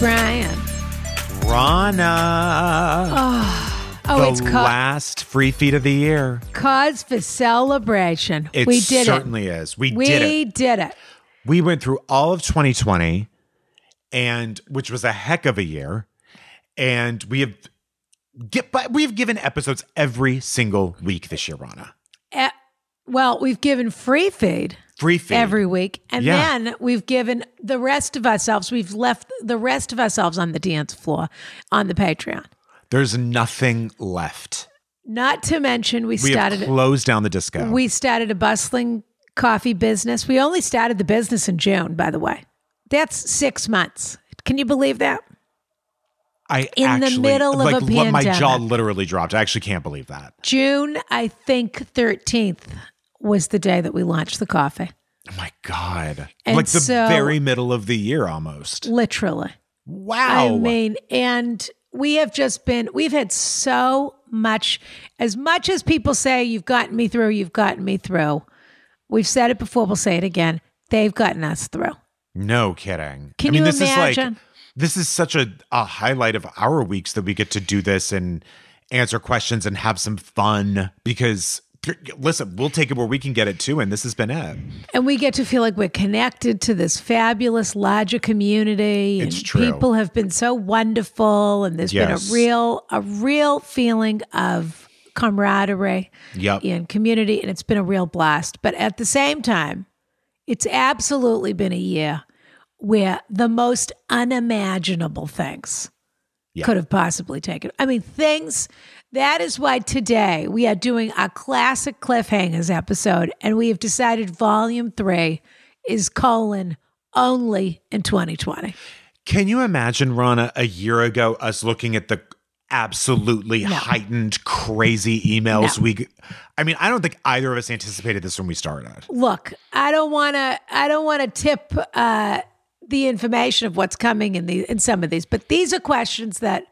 Brian. Rana. It's the last free feed of the year. Cause for celebration. It we did certainly it. is. We did it. We went through all of 2020, and which was a heck of a year. And we've given episodes every single week this year, Rana. Well, we've given free feed every week. And then we've given the rest of ourselves, we've left the rest of ourselves on the dance floor on the Patreon. There's nothing left. Not to mention we have closed down the disco. We started a bustling coffee business. We only started the business in June, by the way. That's 6 months. Can you believe that? In the middle of a pandemic. My jaw literally dropped. I actually can't believe that. June, I think 13th was the day that we launched the coffee. Oh my God. And like the very middle of the year almost. Literally. Wow. I mean, and we've had so much as people say, you've gotten me through. We've said it before, we'll say it again. They've gotten us through. No kidding. Can you imagine? This is such a highlight of our weeks that we get to do this and answer questions and have some fun because, listen, we'll take it where we can get it too, and this has been it. And we get to feel like we're connected to this fabulous, larger community. It's and true. People have been so wonderful, and there's been a real feeling of camaraderie and community, and it's been a real blast. But at the same time, it's absolutely been a year where the most unimaginable things could have possibly taken. I mean, that is why today we are doing our Classic Cliffhangers episode, and we have decided volume 3 is only in 2020. Can you imagine, Rana, a year ago, us looking at the absolutely heightened, crazy emails I mean, I don't think either of us anticipated this when we started. Look, I don't want to tip the information of what's coming in some of these, but these are questions that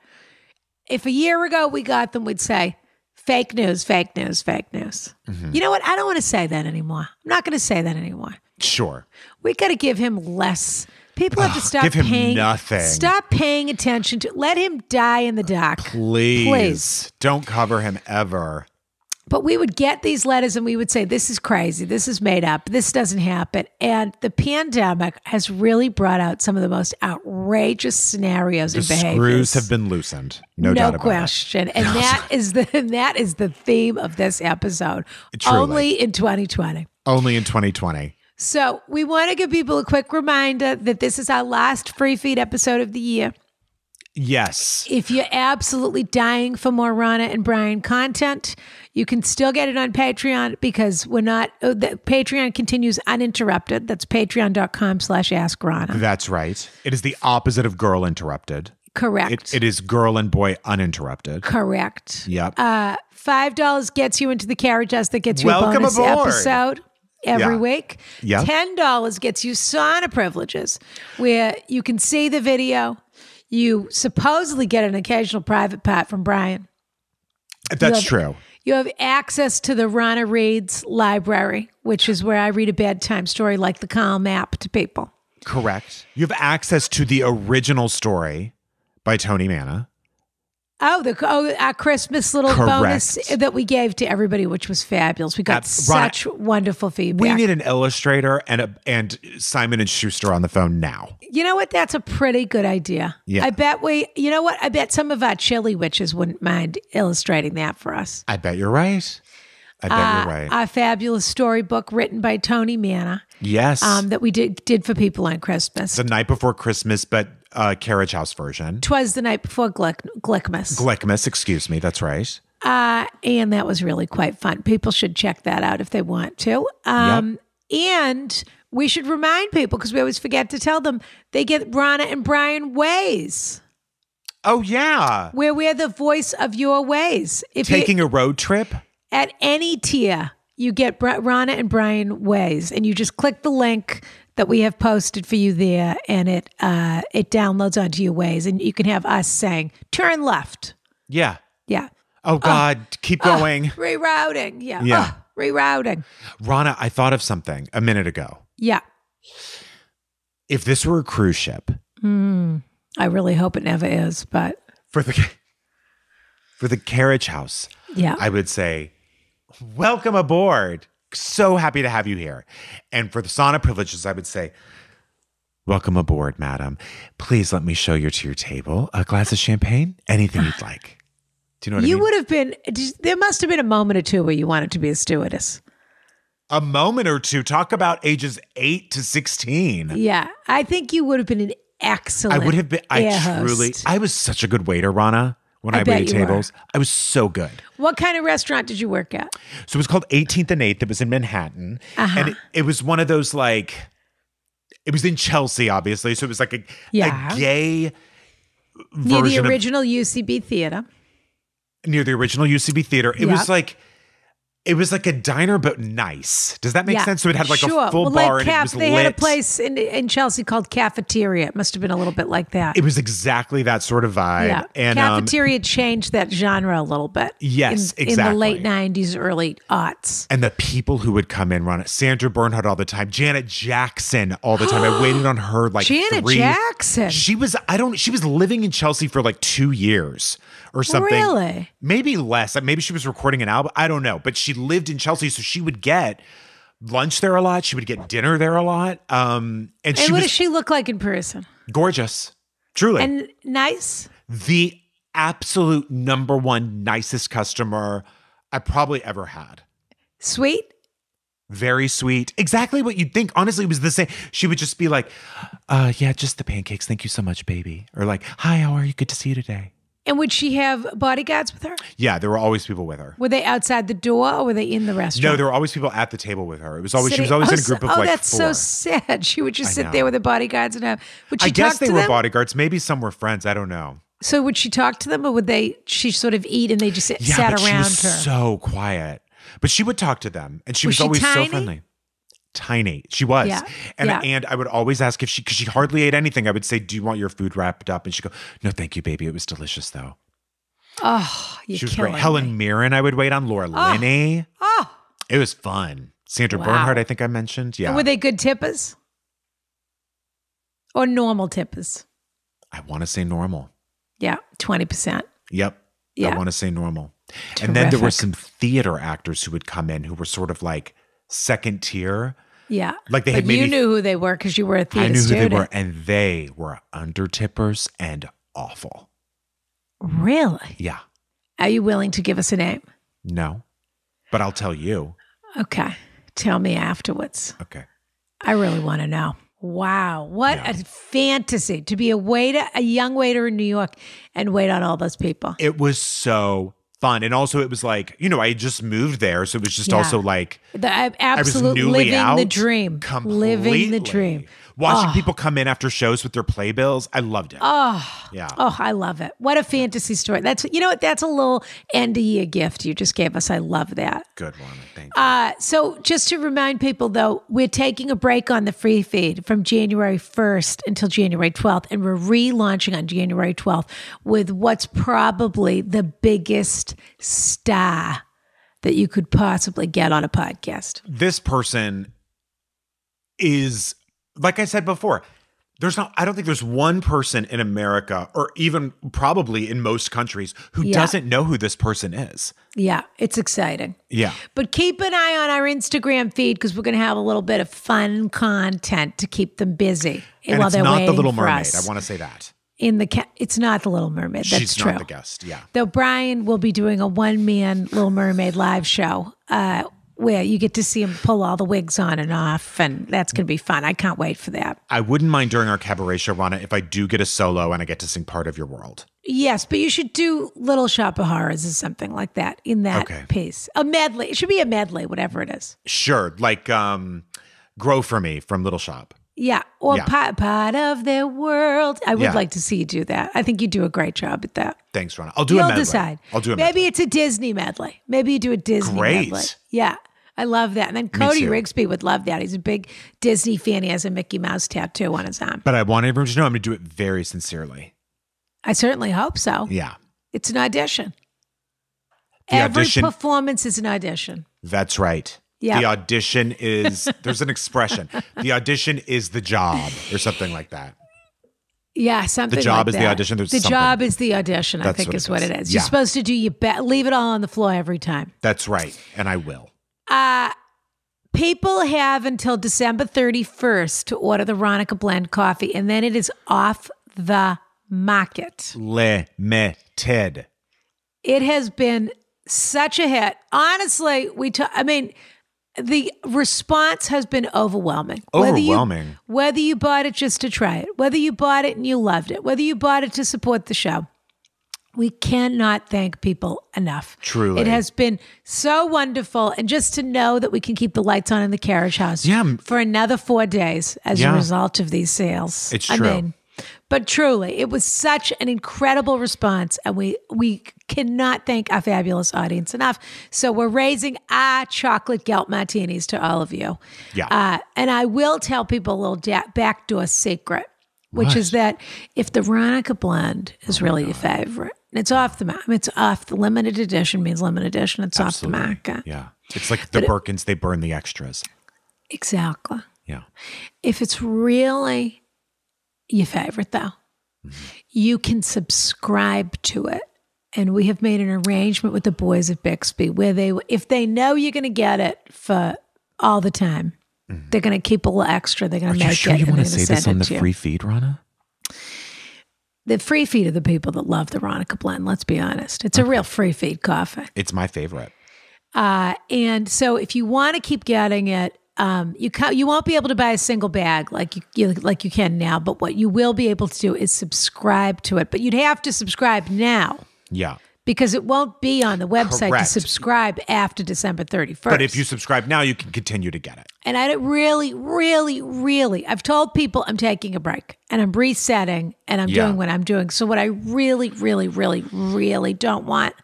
if a year ago we got them, we'd say fake news, fake news, fake news. Mm-hmm. You know what? I don't want to say that anymore. I'm not going to say that anymore. Sure. We got to give him less. People have to stop give him nothing. Stop paying attention to. Let him die in the dark. Please. Don't cover him ever. But we would get these letters and we would say, this is crazy. This is made up. This doesn't happen. And the pandemic has really brought out some of the most outrageous scenarios and behaviors. The screws have been loosened. No doubt about question. And that is the theme of this episode. Truly. Only in 2020. Only in 2020. So we want to give people a quick reminder that this is our last free feed episode of the year. Yes. If you're absolutely dying for more Rana and Brian content, you can still get it on Patreon because Patreon continues uninterrupted. That's patreon.com/AskRana. That's right. It is the opposite of Girl Interrupted. Correct. It is Girl and Boy Uninterrupted. Correct. Yep. $5 gets you into the carriage house that gets you Welcome a bonus aboard. episode every week. Yep. $10 gets you sauna privileges where you can see the video. You supposedly get an occasional private part from Brian. That's true. You have access to the Rana Reads library, which is where I read a bedtime story like the Calm app to people. Correct. You have access to the original story by Tony Manna. Our Christmas little bonus that we gave to everybody, which was fabulous. We got such wonderful feedback. We need an illustrator and Simon & Schuster on the phone now. You know what? That's a pretty good idea. Yeah. I bet some of our chili witches wouldn't mind illustrating that for us. I bet you're right. Our fabulous storybook written by Tony Manna. Yes. That we did for people on Christmas. The night before Christmas, but carriage house version. 'Twas the night before Glickmas. Glickmas, excuse me. That's right. And that was really quite fun. People should check that out if they want to. And we should remind people, because we always forget to tell them, they get Rana and Brian Ways. Oh, yeah. Where we're the voice of your ways. Taking a road trip? At any tier, you get Rana and Brian Ways, and you just click the link that we have posted for you there, and it downloads onto your Ways, and you can have us saying, turn left. Yeah. Yeah. Oh, God, keep going. Rerouting. Yeah. Yeah. Rerouting. Rana, I thought of something a minute ago. Yeah. If this were a cruise ship, I really hope it never is, but For the carriage house, yeah, I would say, welcome aboard. So happy to have you here. And for the sauna privileges, I would say, welcome aboard, madam. Please let me show you to your table. A glass of champagne, anything you'd like. Do you know what I mean? You would have been, there must have been a moment or two where you wanted to be a stewardess. A moment or two. Talk about ages 8 to 16. Yeah. I think you would have been an excellent I would have been, host. I was such a good waiter, Rana, when I waited tables. I was so good. What kind of restaurant did you work at? So it was called 18th and 8th. It was in Manhattan. And it was one of those like, it was in Chelsea, obviously. So it was like a gay version near the original UCB theater. Near the original UCB theater. It was like a diner, but nice. Does that make sense? So it had like a full bar and it was they lit. had a place in Chelsea called Cafeteria. It must have been a little bit like that. It was exactly that sort of vibe. Yeah. And Cafeteria changed that genre a little bit. Yes, in exactly. the late 90s, early aughts. And the people who would come in, run it. Sandra Bernhard all the time. Janet Jackson all the time. I waited on her like Janet Jackson. She was living in Chelsea for like 2 years or something. Really? Maybe less. Maybe she was recording an album. I don't know. But she lived in Chelsea, so she would get lunch there a lot. She would get dinner there a lot. And what does she look like in person? Gorgeous. Truly. And nice? The absolute number one nicest customer I probably ever had. Sweet? Very sweet. Exactly what you'd think. Honestly, it was the same. She would just be like, yeah, just the pancakes. Thank you so much, baby. Or like, hi, how are you? Good to see you today. And would she have bodyguards with her? Yeah, there were always people with her. Were they outside the door or were they in the restaurant? No, there were always people at the table with her. She was always in a group of like 4. that's so sad. She would just sit there with the bodyguards and have. Would she I guess talk to they were them? bodyguards. Maybe some were friends. I don't know. So would she talk to them, or would she sort of eat and they just sat around she was her? So quiet, but she would talk to them, and she was she always tiny? so friendly. Tiny, she was, and I would always ask because she hardly ate anything. I would say, "Do you want your food wrapped up?" And she'd go, "No, thank you, baby. It was delicious, though." Oh, she was great. Helen Mirren, I would wait on. Laura Linney. Oh, it was fun. Sandra Bernhard, I think I mentioned. Yeah, and were they good tippers or normal tippers? I want to say normal. Yeah, 20%. Yep. Yeah. I want to say normal. Terrific. And then there were some theater actors who would come in who were sort of like second tier. Yeah. Like they had you knew who they were because you were a theater student. I knew who they were, and they were under tippers and awful. Really? Yeah. Are you willing to give us a name? No, but I'll tell you. Okay. Tell me afterwards. Okay. I really want to know. Wow. What a fantasy to be a young waiter in New York and wait on all those people. It was so fun. And also it was like, I had just moved there. So it was just also like I was living the dream. Completely. Living the dream. Watching people come in after shows with their playbills. I loved it. Oh, yeah. Oh, I love it. What a fantasy story. That's a little end of year gift you just gave us. I love that. Good one. Thank you. So just to remind people though, we're taking a break on the free feed from January 1st until January 12th. And we're relaunching on January 12th with what's probably the biggest star that you could possibly get on a podcast. This person is, like I said before, I don't think there's one person in America or even probably in most countries who doesn't know who this person is. Yeah, it's exciting. Yeah. But keep an eye on our Instagram feed because we're going to have a little bit of fun content to keep them busy while they're waiting for us. And it's not the Little Mermaid. I want to say that. It's not the Little Mermaid. That's She's true. not the guest. Yeah. Though Brian will be doing a one-man Little Mermaid live show where you get to see him pull all the wigs on and off, and that's going to be fun. I can't wait for that. I wouldn't mind during our cabaret show, Rana, if I do get a solo and I get to sing Part of Your World. Yes, but you should do Little Shop of Horrors or something like that in that piece. A medley. It should be a medley, whatever it is. Sure. Like Grow For Me from Little Shop. Yeah, or part of their world. I would like to see you do that. I think you do a great job at that. Thanks, Rana. I'll do a medley. You'll decide. I'll do a medley. Maybe it's a Disney medley. Maybe you do a Disney medley. Yeah. I love that. And then Cody Rigsby would love that. He's a big Disney fan. He has a Mickey Mouse tattoo on his arm. But I want everyone to know I'm going to do it very sincerely. I certainly hope so. Yeah. It's an audition. Every performance is an audition. That's right. Yep. The audition is, there's an expression. The audition is the job or something like that. Yeah, something The job like is that. the audition. The job is the audition, I think is what it is. You're supposed to do leave it all on the floor every time. That's right. And I will. People have until December 31st to order the Ronica Blend coffee, and then it is off the market. Limited. It has been such a hit. Honestly, the response has been overwhelming. Whether you bought it just to try it, whether you bought it and you loved it, whether you bought it to support the show. We cannot thank people enough. Truly. It has been so wonderful. And just to know that we can keep the lights on in the carriage house for another 4 days as a result of these sales. It's true. But truly, it was such an incredible response. And we cannot thank our fabulous audience enough. So we're raising our chocolate gelt martinis to all of you. Yeah. And I will tell people a little backdoor secret, which is that if the Ronica Blend is really your favorite, it's off the market. It's off the limited edition means limited edition. It's off the market. Yeah. It's like the Birkins, they burn the extras. Exactly. Yeah. If it's really your favorite, though, you can subscribe to it. And we have made an arrangement with the boys at Bixby where if they know you're going to get it for all the time, they're going to keep a little extra. They're going to make it. Are you sure you want to say this on the free feed, Rana? The free feed are the people that love the Ronica Blend. Let's be honest. It's a real free feed coffee. It's my favorite. And so if you want to keep getting it, you won't be able to buy a single bag like you can now. But what you will be able to do is subscribe to it. But you'd have to subscribe now. Yeah. Because it won't be on the website to subscribe after December 31st. But if you subscribe now, you can continue to get it. And I really, really, really, I've told people I'm taking a break and I'm resetting and I'm doing what I'm doing. So what I really, really, really, really don't want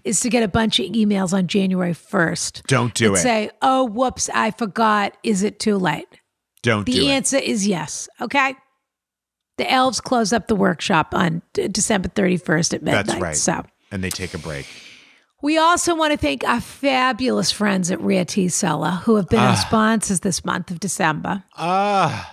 is to get a bunch of emails on January 1st. Don't do it. Say, oh, whoops, I forgot. Is it too late? Don't do it. The answer is yes. Okay. The elves close up the workshop on December 31st at midnight. That's right. So. And they take a break. We also want to thank our fabulous friends at Rare Tea Cellar who have been our sponsors this month of December. I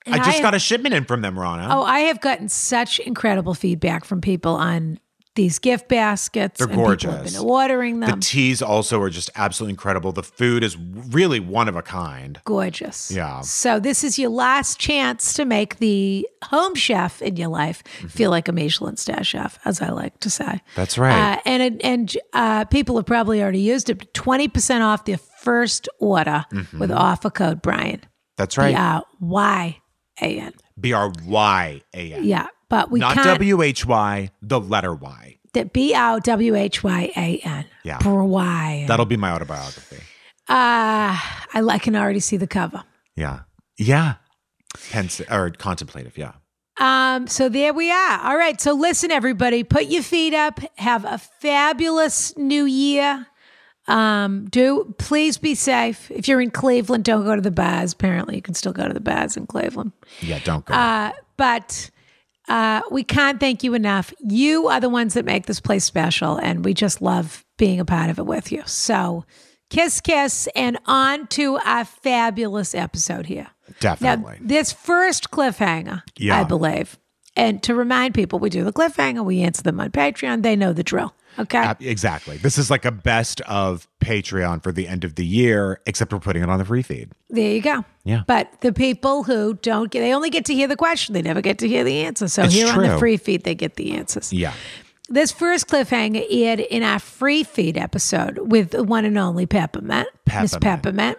just got a shipment in from them, Rana. Oh, I have gotten such incredible feedback from people on these gift baskets. They're gorgeous. People have been ordering them. The teas also are just absolutely incredible. The food is really one of a kind. Gorgeous. Yeah. So this is your last chance to make the home chef in your life feel like a Michelin star chef, as I like to say. That's right. And people have probably already used it. 20% off their first order with offer code Brian. That's right. BRYAN. BRYAN. Yeah. But we not can't. WHY, the letter Y. That BRWHYAN. Yeah. Brian. That'll be my autobiography. I can already see the cover. Yeah. Yeah. Or contemplative, yeah. So there we are. All right. So listen, everybody, put your feet up. Have a fabulous new year. Please be safe. If you're in Cleveland, don't go to the bars. Apparently, you can still go to the bars in Cleveland. Yeah, don't go. But we can't thank you enough. You are the ones that make this place special, and we just love being a part of it with you. So kiss, kiss, and on to our fabulous episode here. Definitely. Now, this first cliffhanger, I believe, and to remind people, we do the cliffhanger, we answer them on Patreon. They know the drill. Okay. Exactly. This is like a best of Patreon for the end of the year, except we're putting it on the free feed. There you go. Yeah. But the people who don't get, they only get to hear the question. They never get to hear the answer. So here on the free feed, they get the answers. Yeah. This first cliffhanger aired in our free feed episode with the one and only Peppermint. Miss Peppermint.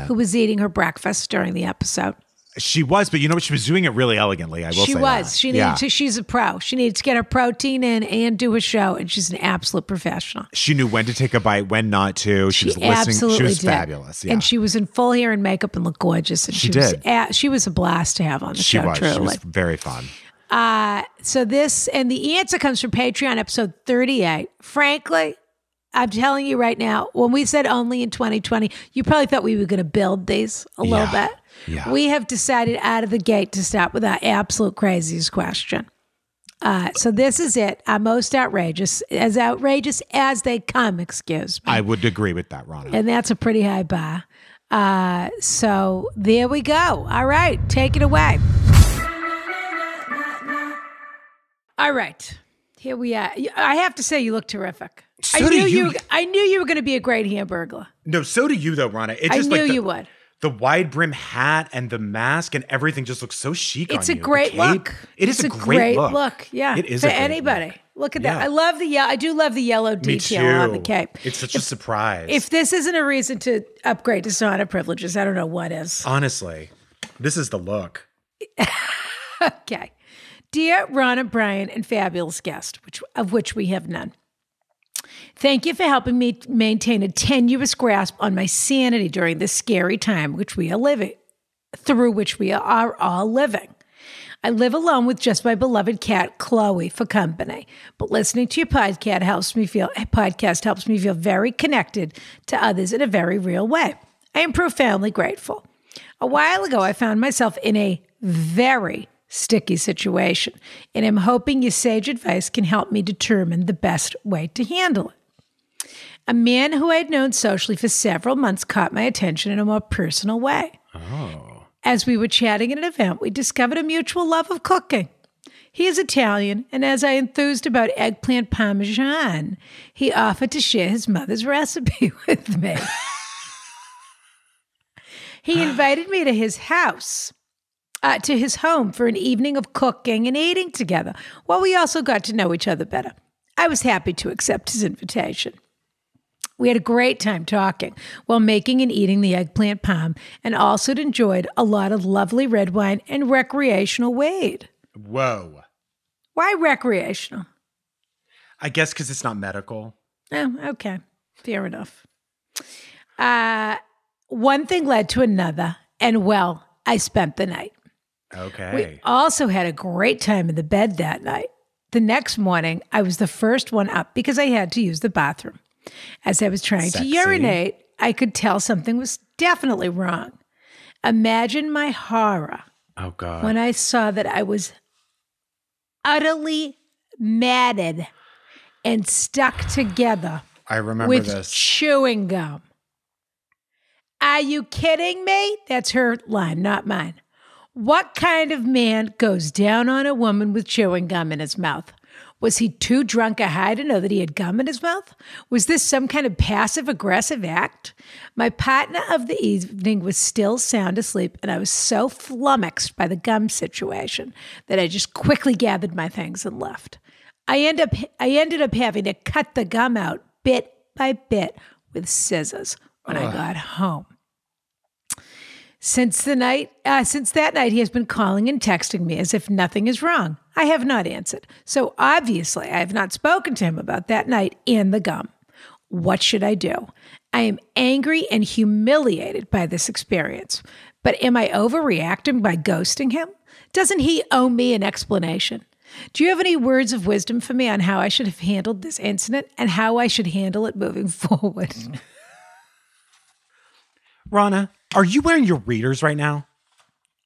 Who was eating her breakfast during the episode. She was, but you know what? She was doing it really elegantly. I will say she was. That. She needed to. She's a pro. She needed to get her protein in and do a show, and she's an absolute professional. She knew when to take a bite, when not to. She was listening. Absolutely she was did. fabulous. Yeah. And she was in full hair and makeup and looked gorgeous. And she did. She was a blast to have on the show. Truly. She was very fun. So this, and the answer comes from Patreon episode 38. Frankly, I'm telling you right now, when we said only in 2020, you probably thought we were going to build these a little bit. Yeah. We have decided out of the gate to start with our absolute craziest question. So this is it. Our most outrageous as they come, excuse me. I would agree with that, Ronna. And that's a pretty high bar. So there we go. All right, take it away. All right. Here we are. I have to say, you look terrific. So I knew you were going to be a great hamburglar. No, so do you, though, Rana. It's just I knew you would. The wide brim hat and the mask and everything just looks so chic on you. It's a great look. It's a great look. Yeah. It is for a great anybody. Look. Look at that. I love the yellow. I do love the yellow detail on the cape. It's such a surprise. If this isn't a reason to upgrade to sauna privileges, I don't know what is. Honestly, this is the look. Okay. Dear Rana, Brian, and fabulous guest, of which we have none. Thank you for helping me maintain a tenuous grasp on my sanity during this scary time through which we are all living. I live alone with just my beloved cat, Chloe, for company. But listening to your podcast helps me feel very connected to others in a very real way. I am profoundly grateful. A while ago, I found myself in a very sticky situation, and I'm hoping your sage advice can help me determine the best way to handle it. A man who I had known socially for several months caught my attention in a more personal way. Oh. As we were chatting at an event, we discovered a mutual love of cooking. He is Italian, and as I enthused about eggplant parmesan, he offered to share his mother's recipe with me. He invited me to his house. To his home for an evening of cooking and eating together, while we also got to know each other better. I was happy to accept his invitation. We had a great time talking while making and eating the eggplant parm, and also enjoyed a lot of lovely red wine and recreational weed. Whoa. Why recreational? I guess because it's not medical. Oh, okay. Fair enough. One thing led to another, and well, I spent the night. Okay. We also had a great time in the bed that night. The next morning, I was the first one up because I had to use the bathroom. As I was trying to urinate, I could tell something was definitely wrong. Imagine my horror. Oh, God. When I saw that I was utterly matted and stuck together. I remember with this. Chewing gum. Are you kidding me? That's her line, not mine. What kind of man goes down on a woman with chewing gum in his mouth? Was he too drunk or high to know that he had gum in his mouth? Was this some kind of passive-aggressive act? My partner of the evening was still sound asleep, and I was so flummoxed by the gum situation that I just quickly gathered my things and left. I ended up having to cut the gum out bit by bit with scissors when I got home. Since that night, he has been calling and texting me as if nothing is wrong. I have not answered. So obviously, I have not spoken to him about that night and the gum. What should I do? I am angry and humiliated by this experience. But am I overreacting by ghosting him? Doesn't he owe me an explanation? Do you have any words of wisdom for me on how I should have handled this incident and how I should handle it moving forward? Rana, are you wearing your readers right now?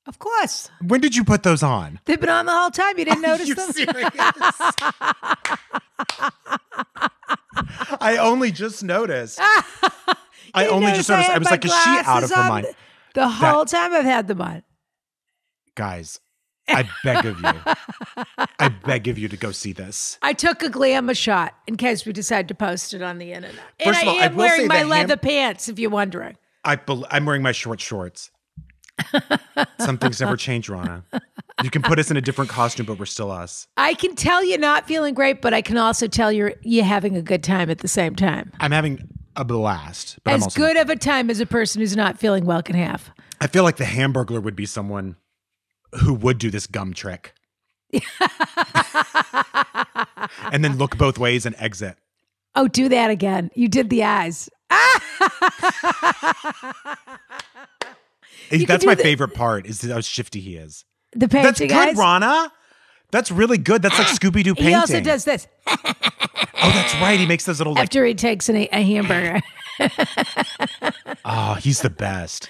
Of course. When did you put those on? They've been on the whole time. You didn't notice you them? Serious? I only just noticed. I was like, is she out of her mind? The whole time I've had them on. Guys, I beg of you. I beg of you to go see this. I took a glamour shot in case we decide to post it on the internet. First of all, I am wearing my leather pants, if you're wondering. I'm wearing my short shorts. Some things never change, Rana. You can put us in a different costume, but we're still us. I can tell you're not feeling great, but I can also tell you're having a good time at the same time. I'm having a blast. But as good of a time as a person who's not feeling well can have. I feel like the Hamburglar would be someone who would do this gum trick. And then look both ways and exit. Oh, do that again. You did the eyes. That's my favorite part, is how shifty he is. The painting. That's good, Rana. That's really good. That's like Scooby-Doo painting. He also does this. Oh, that's right. He makes those little... After he takes a hamburger. Oh, he's the best.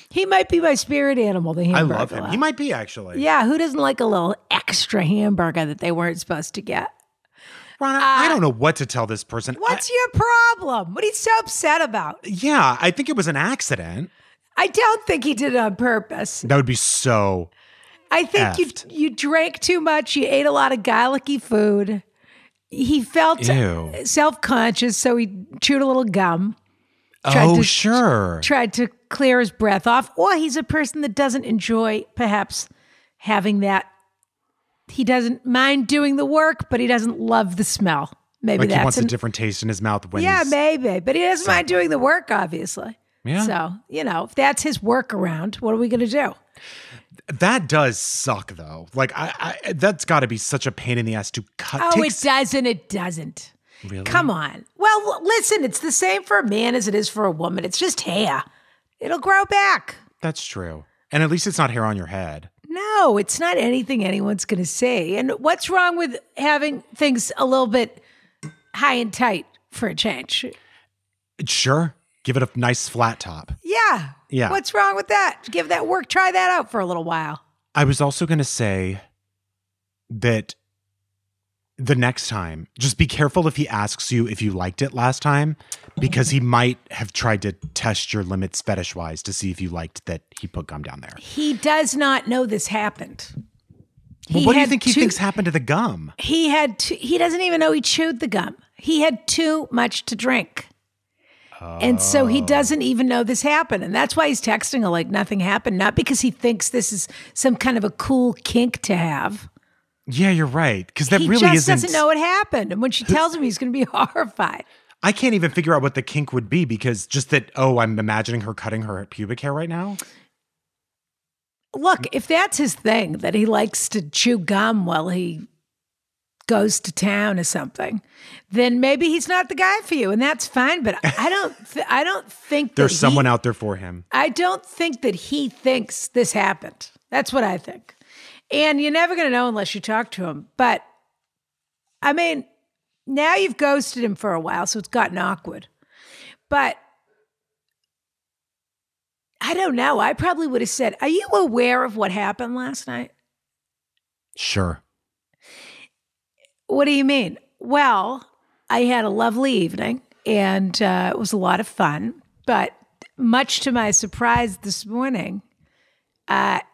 He might be my spirit animal, the hamburger. I love him. He might be, actually. Yeah, who doesn't like a little extra hamburger that they weren't supposed to get? Rana, I don't know what to tell this person. What's your problem? What are you so upset about? Yeah, I think it was an accident. I don't think he did it on purpose. That would be so I think you drank too much. You ate a lot of garlicky food. He felt self-conscious, so he chewed a little gum. Tried to clear his breath off. Or he's a person that doesn't enjoy perhaps having that. He doesn't mind doing the work, but he doesn't love the smell. Maybe he wants a different taste in his mouth when maybe. But he doesn't mind doing the work, obviously. Yeah. So, if that's his workaround, what are we going to do? That does suck, though. Like, I that's got to be such a pain in the ass to cut. Oh, it doesn't. It doesn't. Really? Come on. Well, listen, it's the same for a man as it is for a woman. It's just hair. It'll grow back. That's true. And at least it's not hair on your head. No, it's not anything anyone's going to see. And what's wrong with having things a little bit high and tight for a change? Sure. Give it a nice flat top. Yeah. Yeah. What's wrong with that? Give that work. Try that out for a little while. I was also going to say that the next time, just be careful if he asks you if you liked it last time, because he might have tried to test your limits fetish-wise to see if you liked that he put gum down there. He does not know this happened. Well, what do you think he thinks happened to the gum? He doesn't even know he chewed the gum. He had too much to drink. And so he doesn't even know this happened. And that's why he's texting her like nothing happened. Not because he thinks this is some kind of a cool kink to have. Yeah, you're right. Because that really just isn't. Doesn't know what happened. And when she tells him, he's going to be horrified. I can't even figure out what the kink would be because just that, I'm imagining her cutting her pubic hair right now. Look, if that's his thing, that he likes to chew gum while he goes to town or something, then maybe he's not the guy for you, and that's fine. But I don't think there's someone out there for him. I don't think that he thinks this happened. That's what I think. And you're never going to know unless you talk to him. But I mean, now you've ghosted him for a while, so it's gotten awkward. But I don't know. I probably would have said, "Are you aware of what happened last night?" Sure. What do you mean? Well, I had a lovely evening, and it was a lot of fun. But much to my surprise this morning,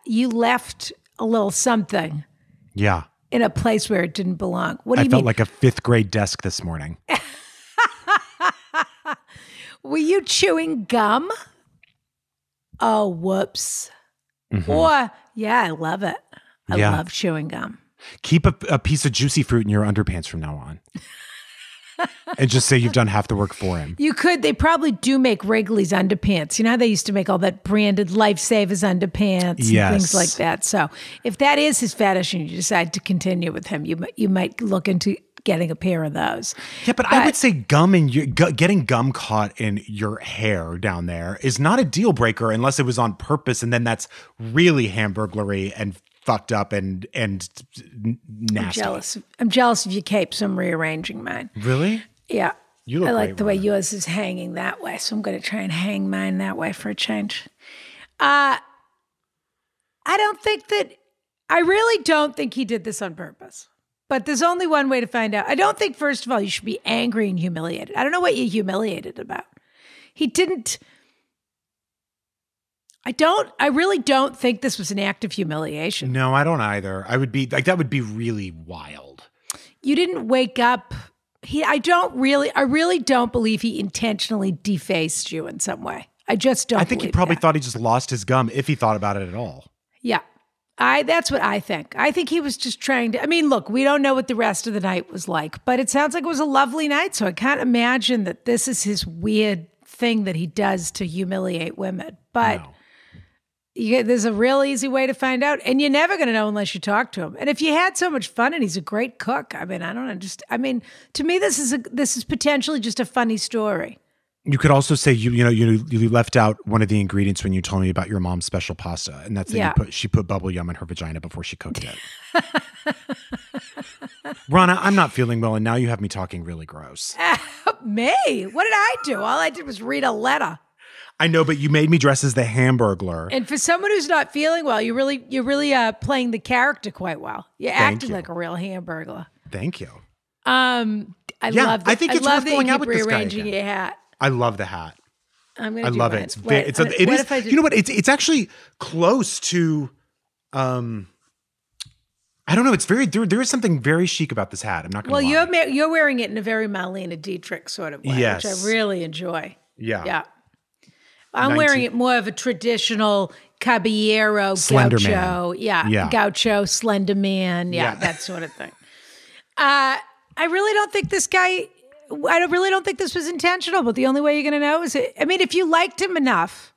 you left a little something. Yeah. In a place where it didn't belong. What do you mean? I felt like a 5th grade desk this morning. Were you chewing gum? Oh, whoops. Mm-hmm. Or, yeah, I love it. I love chewing gum. Keep a piece of juicy fruit in your underpants from now on. And just say you've done half the work for him. You could. They probably do make Wrigley's underpants. You know how they used to make all that branded Lifesavers underpants and things like that. So if that is his fetish and you decide to continue with him, you might look into getting a pair of those. Yeah, but I would say gum and getting gum caught in your hair down there is not a deal breaker unless it was on purpose, and then that's really hamburglarly and fucked up and nasty. I'm jealous of your cape, so I'm rearranging mine. Really? Yeah. You look I like great, the way Ron. yours is hanging that way, so I'm going to try and hang mine that way for a change. I really don't think he did this on purpose. But there's only one way to find out. I don't think, first of all, you should be angry and humiliated. I don't know what you're humiliated about. He didn't. I really don't think this was an act of humiliation. No, I don't either. I would be like, that would be really wild. You didn't wake up. I really don't believe he intentionally defaced you in some way. I just don't. I think he probably thought he just lost his gum if he thought about it at all. Yeah. That's what I think. I think he was just trying to, look, we don't know what the rest of the night was like, but it sounds like it was a lovely night. So I can't imagine that this is his weird thing that he does to humiliate women. But there's a real easy way to find out. And you're never going to know unless you talk to him. And if you had so much fun and he's a great cook, I don't know. To me, this is potentially just a funny story. You could also say you left out one of the ingredients when you told me about your mom's special pasta, and that's that she put bubble gum in her vagina before she cooked it. Rana, I'm not feeling well, and now you have me talking really gross. Me? What did I do? All I did was read a letter. I know, but you made me dress as the Hamburglar. And for someone who's not feeling well, you're really playing the character quite well. You're acting like a real Hamburglar. Thank you. I love that. I think it's worth going out with this guy rearranging your hat. I love the hat. I'm going to love it. You know what? It's actually close to I don't know. It's very there is something very chic about this hat. I'm not going to lie. Well, you're wearing it in a very Marlene Dietrich sort of way, yes. which I really enjoy. Yeah. Yeah. I'm wearing it more of a traditional caballero, slender gaucho. Man. Yeah. Gaucho, slender man. Yeah, that sort of thing. I really don't think this guy, really don't think this was intentional, but the only way you're going to know is, if you liked him enough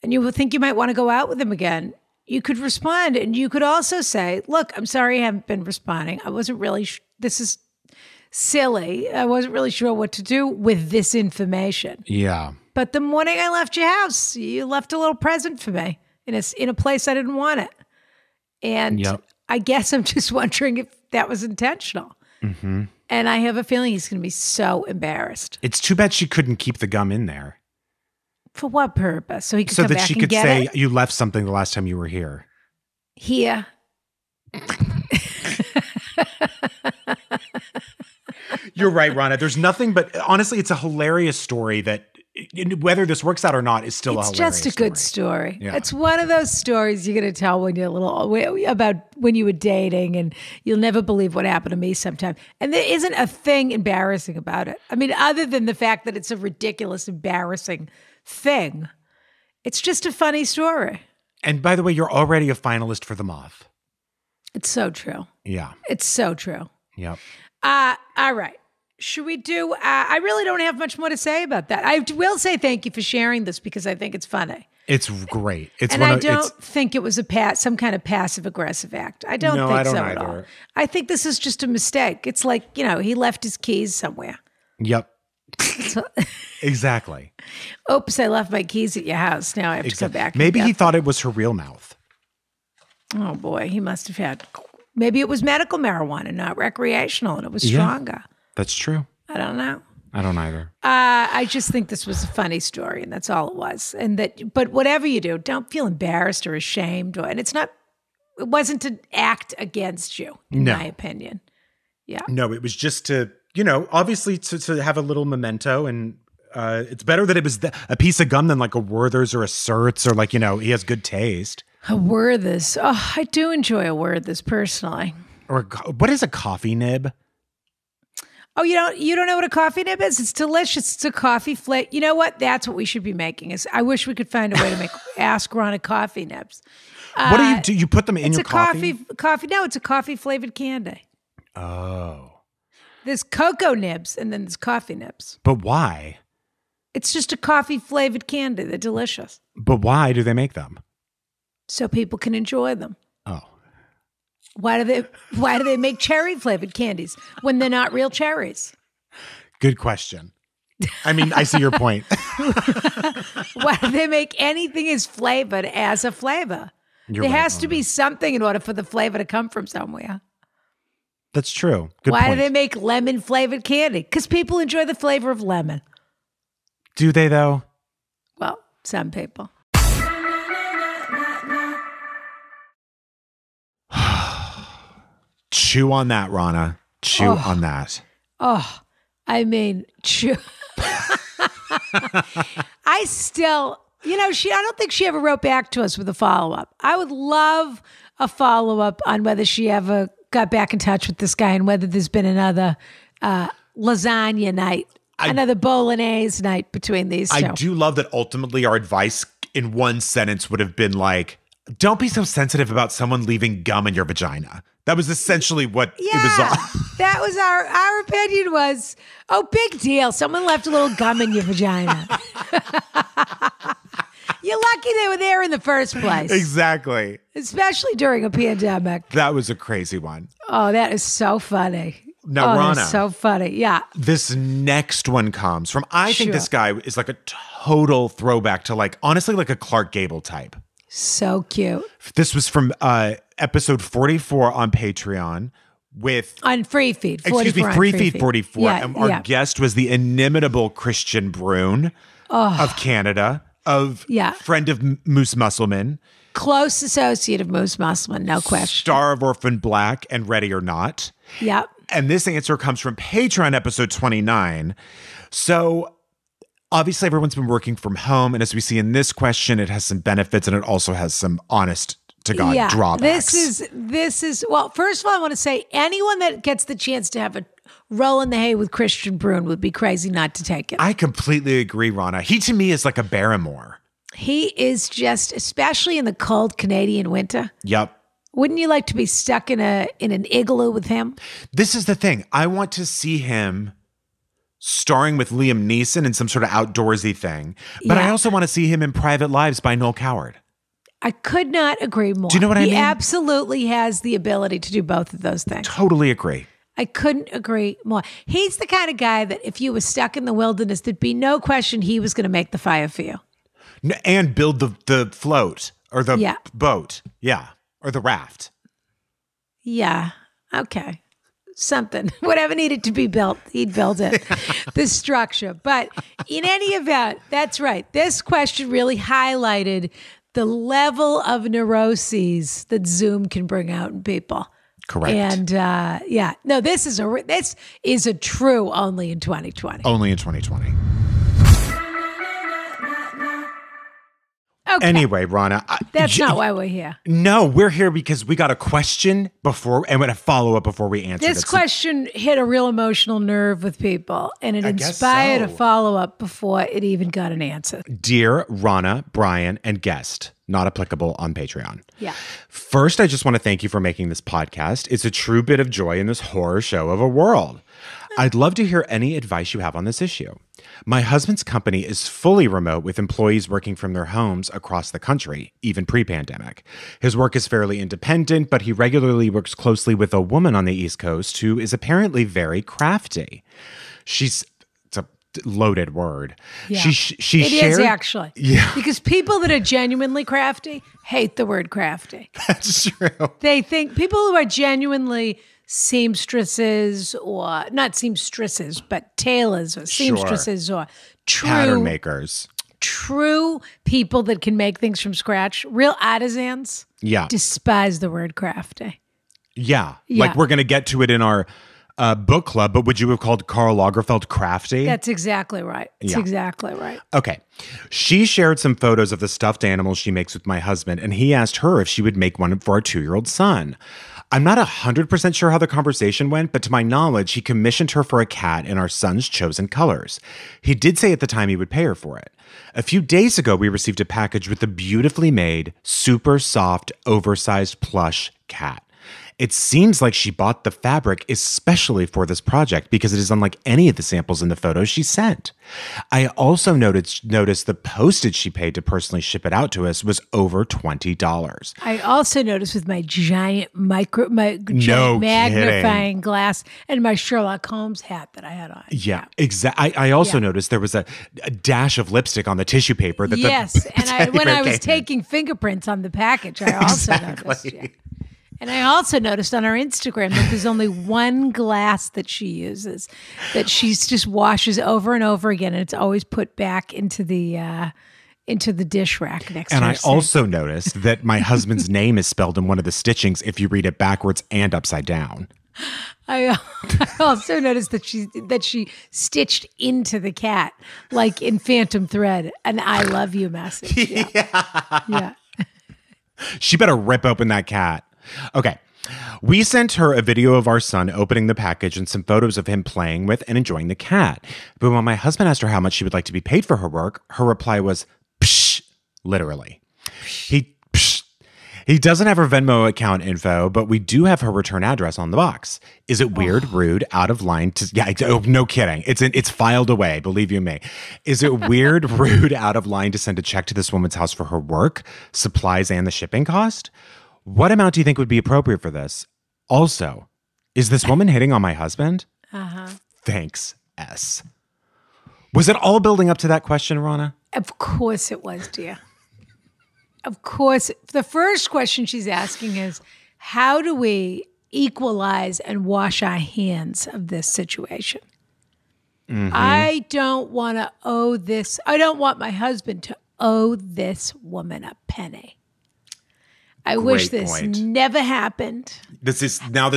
and you think you might want to go out with him again, you could respond. And you could also say, look, I'm sorry I haven't been responding. I wasn't really, this is silly. I wasn't really sure what to do with this information. Yeah. But the morning I left your house, you left a little present for me in a place I didn't want it. And I guess I'm just wondering if that was intentional. Mm-hmm. And I have a feeling he's going to be so embarrassed. It's too bad she couldn't keep the gum in there. For what purpose? So he could come that back she and could get say, it? you left something the last time you were here. Here. You're right, Rana. There's nothing but, honestly, it's a hilarious story that, whether this works out or not, is still a hilarious story. It's just a good story. Yeah. It's one of those stories you're going to tell when you're about when you were dating, and you'll never believe what happened to me sometime. And there isn't a thing embarrassing about it. Other than the fact that it's a ridiculous, embarrassing thing. It's just a funny story. And by the way, you're already a finalist for the Moth. It's so true. Yeah. It's so true. Yep. All right. Should we do, I really don't have much more to say about that. I will say thank you for sharing this because I think it's funny. It's great. I don't think it was some kind of passive aggressive act. I don't think so at all. I think this is just a mistake. It's like, he left his keys somewhere. Yep. Exactly. Oops, I left my keys at your house. Now I have to go back. Maybe he thought it was her real mouth. Oh boy, he must have had, maybe it was medical marijuana, not recreational, and it was stronger. That's true. I don't know. I don't either. I just think this was a funny story, and that's all it was. But whatever you do, don't feel embarrassed or ashamed, it wasn't to act against you, in my opinion. Yeah. No, it was just to, obviously to have a little memento, and it's better that it was a piece of gum than like a Werther's or a Surt's, or he has good taste. A Werther's. Oh, I do enjoy a Werther's personally. Or what is a coffee nib? Oh, you don't know what a coffee nib is? It's delicious. It's a coffee flavor. You know what? That's what we should be making. I wish we could find a way to make Ask Rana coffee nibs. What do you do? You put them in your coffee? Coffee. No, it's a coffee flavored candy. Oh. There's cocoa nibs and then there's coffee nibs. But why? It's just a coffee flavored candy. They're delicious. But why do they make them? So people can enjoy them. Oh. Why do they make cherry flavored candies when they're not real cherries? Good question. I see your point. Why do they make anything as flavored as a flavor? There has to be something in order for the flavor to come from somewhere. That's true. Good Why point. do they make lemon flavored candy? Because people enjoy the flavor of lemon. Do they though? Well, some people. Chew on that, Rana. Chew on that. Oh, chew. I still, I don't think she ever wrote back to us with a follow-up. I would love a follow-up on whether she ever got back in touch with this guy and whether there's been another lasagna night, another bolognese night between these two. I do love that ultimately our advice in one sentence would have been like, don't be so sensitive about someone leaving gum in your vagina. That was essentially what it was on. That was our opinion was, big deal. Someone left a little gum in your vagina. You're lucky they were there in the first place. Exactly. Especially during a pandemic. That was a crazy one. Oh, that is so funny. Now, Rana. That's so funny. Yeah. This next one comes from, I think this guy is like a total throwback to honestly, like a Clark Gable type. So cute. This was from episode 44 on Patreon on Free Feed. Free Feed 44. Yeah, and our guest was the inimitable Christian Brune of Canada, friend of Moose Musselman. Close associate of Moose Musselman, no question. Star of Orphan Black and Ready or Not. Yep. And this answer comes from Patreon episode 29. So obviously, everyone's been working from home. And as we see in this question, it has some benefits and it also has some honest to God drawbacks. This is well, first of all, I want to say anyone that gets the chance to have a roll in the hay with Christian Brune would be crazy not to take it. I completely agree, Rana. He to me is like a Barrymore. He is just, especially in the cold Canadian winter. Yep. Wouldn't you like to be stuck in an igloo with him? This is the thing. I want to see him starring with Liam Neeson in some sort of outdoorsy thing. But I also want to see him in Private Lives by Noel Coward. I could not agree more. Do you know what I mean? He absolutely has the ability to do both of those things. Totally agree. I couldn't agree more. He's the kind of guy that if you were stuck in the wilderness, there'd be no question he was going to make the fire for you. And build the float or the boat. Yeah. Or the raft. Yeah. Okay. Something. Whatever needed to be built, he'd build it. The structure. But in any event, that's right. This question really highlighted the level of neuroses that Zoom can bring out in people. Correct. And no, this is a true only in 2020. Only in 2020. Okay. Anyway, Rana. That's not why we're here. No, we're here because we got a question before and a follow-up before we answer this question hit a real emotional nerve with people, and it inspired a follow-up before it even got an answer. Dear Rana, Brian, and guest, not applicable on Patreon. Yeah. First, I just want to thank you for making this podcast. It's a true bit of joy in this horror show of a world. I'd love to hear any advice you have on this issue. My husband's company is fully remote with employees working from their homes across the country, even pre-pandemic. His work is fairly independent, but he regularly works closely with a woman on the East Coast who is apparently very crafty. It's a loaded word. Yeah. She It is actually. Yeah. Because people that are genuinely crafty hate the word crafty. That's true. They think people who are genuinely seamstresses, or not seamstresses, but tailors or seamstresses or true pattern makers, true people that can make things from scratch, real artisans, despise the word crafty. Yeah. Like we're going to get to it in our book club, but would you have called Karl Lagerfeld crafty? That's exactly right. It's exactly right. Okay. She shared some photos of the stuffed animals she makes with my husband, and he asked her if she would make one for our 2-year-old son. I'm not 100% sure how the conversation went, but to my knowledge, he commissioned her for a cat in our son's chosen colors. He did say at the time he would pay her for it. A few days ago, we received a package with a beautifully made, super soft, oversized plush cat. It seems like she bought the fabric especially for this project because it is unlike any of the samples in the photos she sent. I also noticed the postage she paid to personally ship it out to us was over $20. I also noticed with my giant magnifying glass and my Sherlock Holmes hat that I had on. Yeah, exactly. I also noticed there was a dash of lipstick on the tissue paper. When I was taking fingerprints on the package, I also noticed. Yeah. And I also noticed on our Instagram that there's only one glass that she uses, that she just washes over and over again, and it's always put back into the dish rack next to her. And I also noticed that my husband's name is spelled in one of the stitchings if you read it backwards and upside down. I also noticed that she stitched into the cat, like in Phantom Thread, an "I love you" message. Yeah. She better rip open that cat. Okay. We sent her a video of our son opening the package and some photos of him playing with and enjoying the cat. But when my husband asked her how much she would like to be paid for her work, her reply was, psh, literally. He doesn't have her Venmo account info, but we do have her return address on the box. Is it weird, rude, out of line to... Yeah, no kidding. It's filed away, believe you me. Is it weird, rude, out of line to send a check to this woman's house for her work, supplies, and the shipping cost? What amount do you think would be appropriate for this? Also, is this woman hitting on my husband? Thanks, S. Was it all building up to that question, Rana? Of course it was, dear. Of course. The first question she's asking is, how do we equalize and wash our hands of this situation? Mm-hmm. I don't want to owe this. I don't want my husband to owe this woman a penny. I wish this never happened. This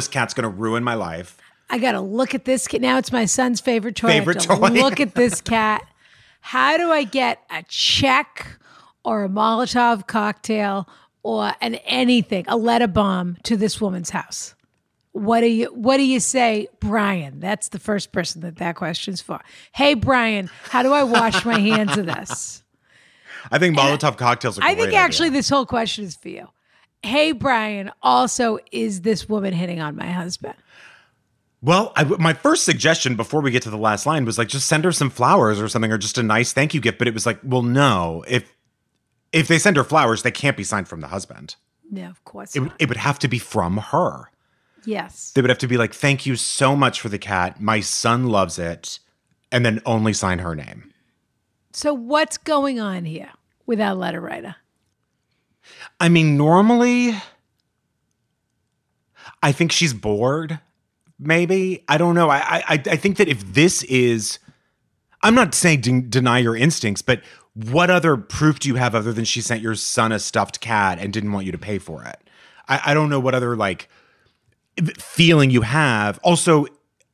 cat's going to ruin my life. I got to look at this cat. Now it's my son's favorite toy. Look at this cat. How do I get a check or a Molotov cocktail or anything, a letter bomb to this woman's house, what do you say, Brian? That's the first person that question's for. Hey, Brian, how do I wash my hands of this? I think Molotov cocktails are great. I think actually this whole question is for you. Hey, Brian, also, is this woman hitting on my husband? Well, my first suggestion before we get to the last line was like, just send her some flowers or something, or just a nice thank you gift. But it was like, well, no, if they send her flowers, they can't be signed from the husband. No, of course not. It would have to be from her. Yes. They would have to be like, thank you so much for the cat. My son loves it. And then only sign her name. So what's going on here with our letter writer? I mean, normally, I think she's bored, maybe. I don't know. I think that if this is, I'm not saying deny your instincts, but what other proof do you have other than she sent your son a stuffed cat and didn't want you to pay for it? I don't know what other, like, feeling you have. Also,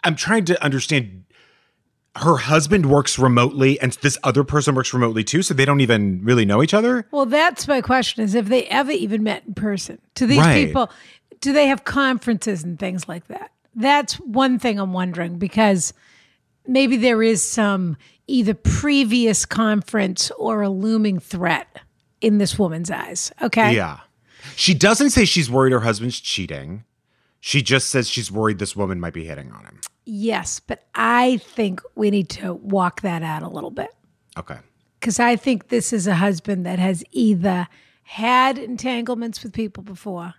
I'm trying to understand, her husband works remotely and this other person works remotely too, so they don't even really know each other? Well, that's my question, is if they ever even met in person. To these people, do they have conferences and things like that? That's one thing I'm wondering, because maybe there is some either previous conference or a looming threat in this woman's eyes. Okay? Yeah. She doesn't say she's worried her husband's cheating. She just says she's worried this woman might be hitting on him. Yes, but I think we need to walk that out a little bit. Okay. Because I think this is a husband that has either had entanglements with people before.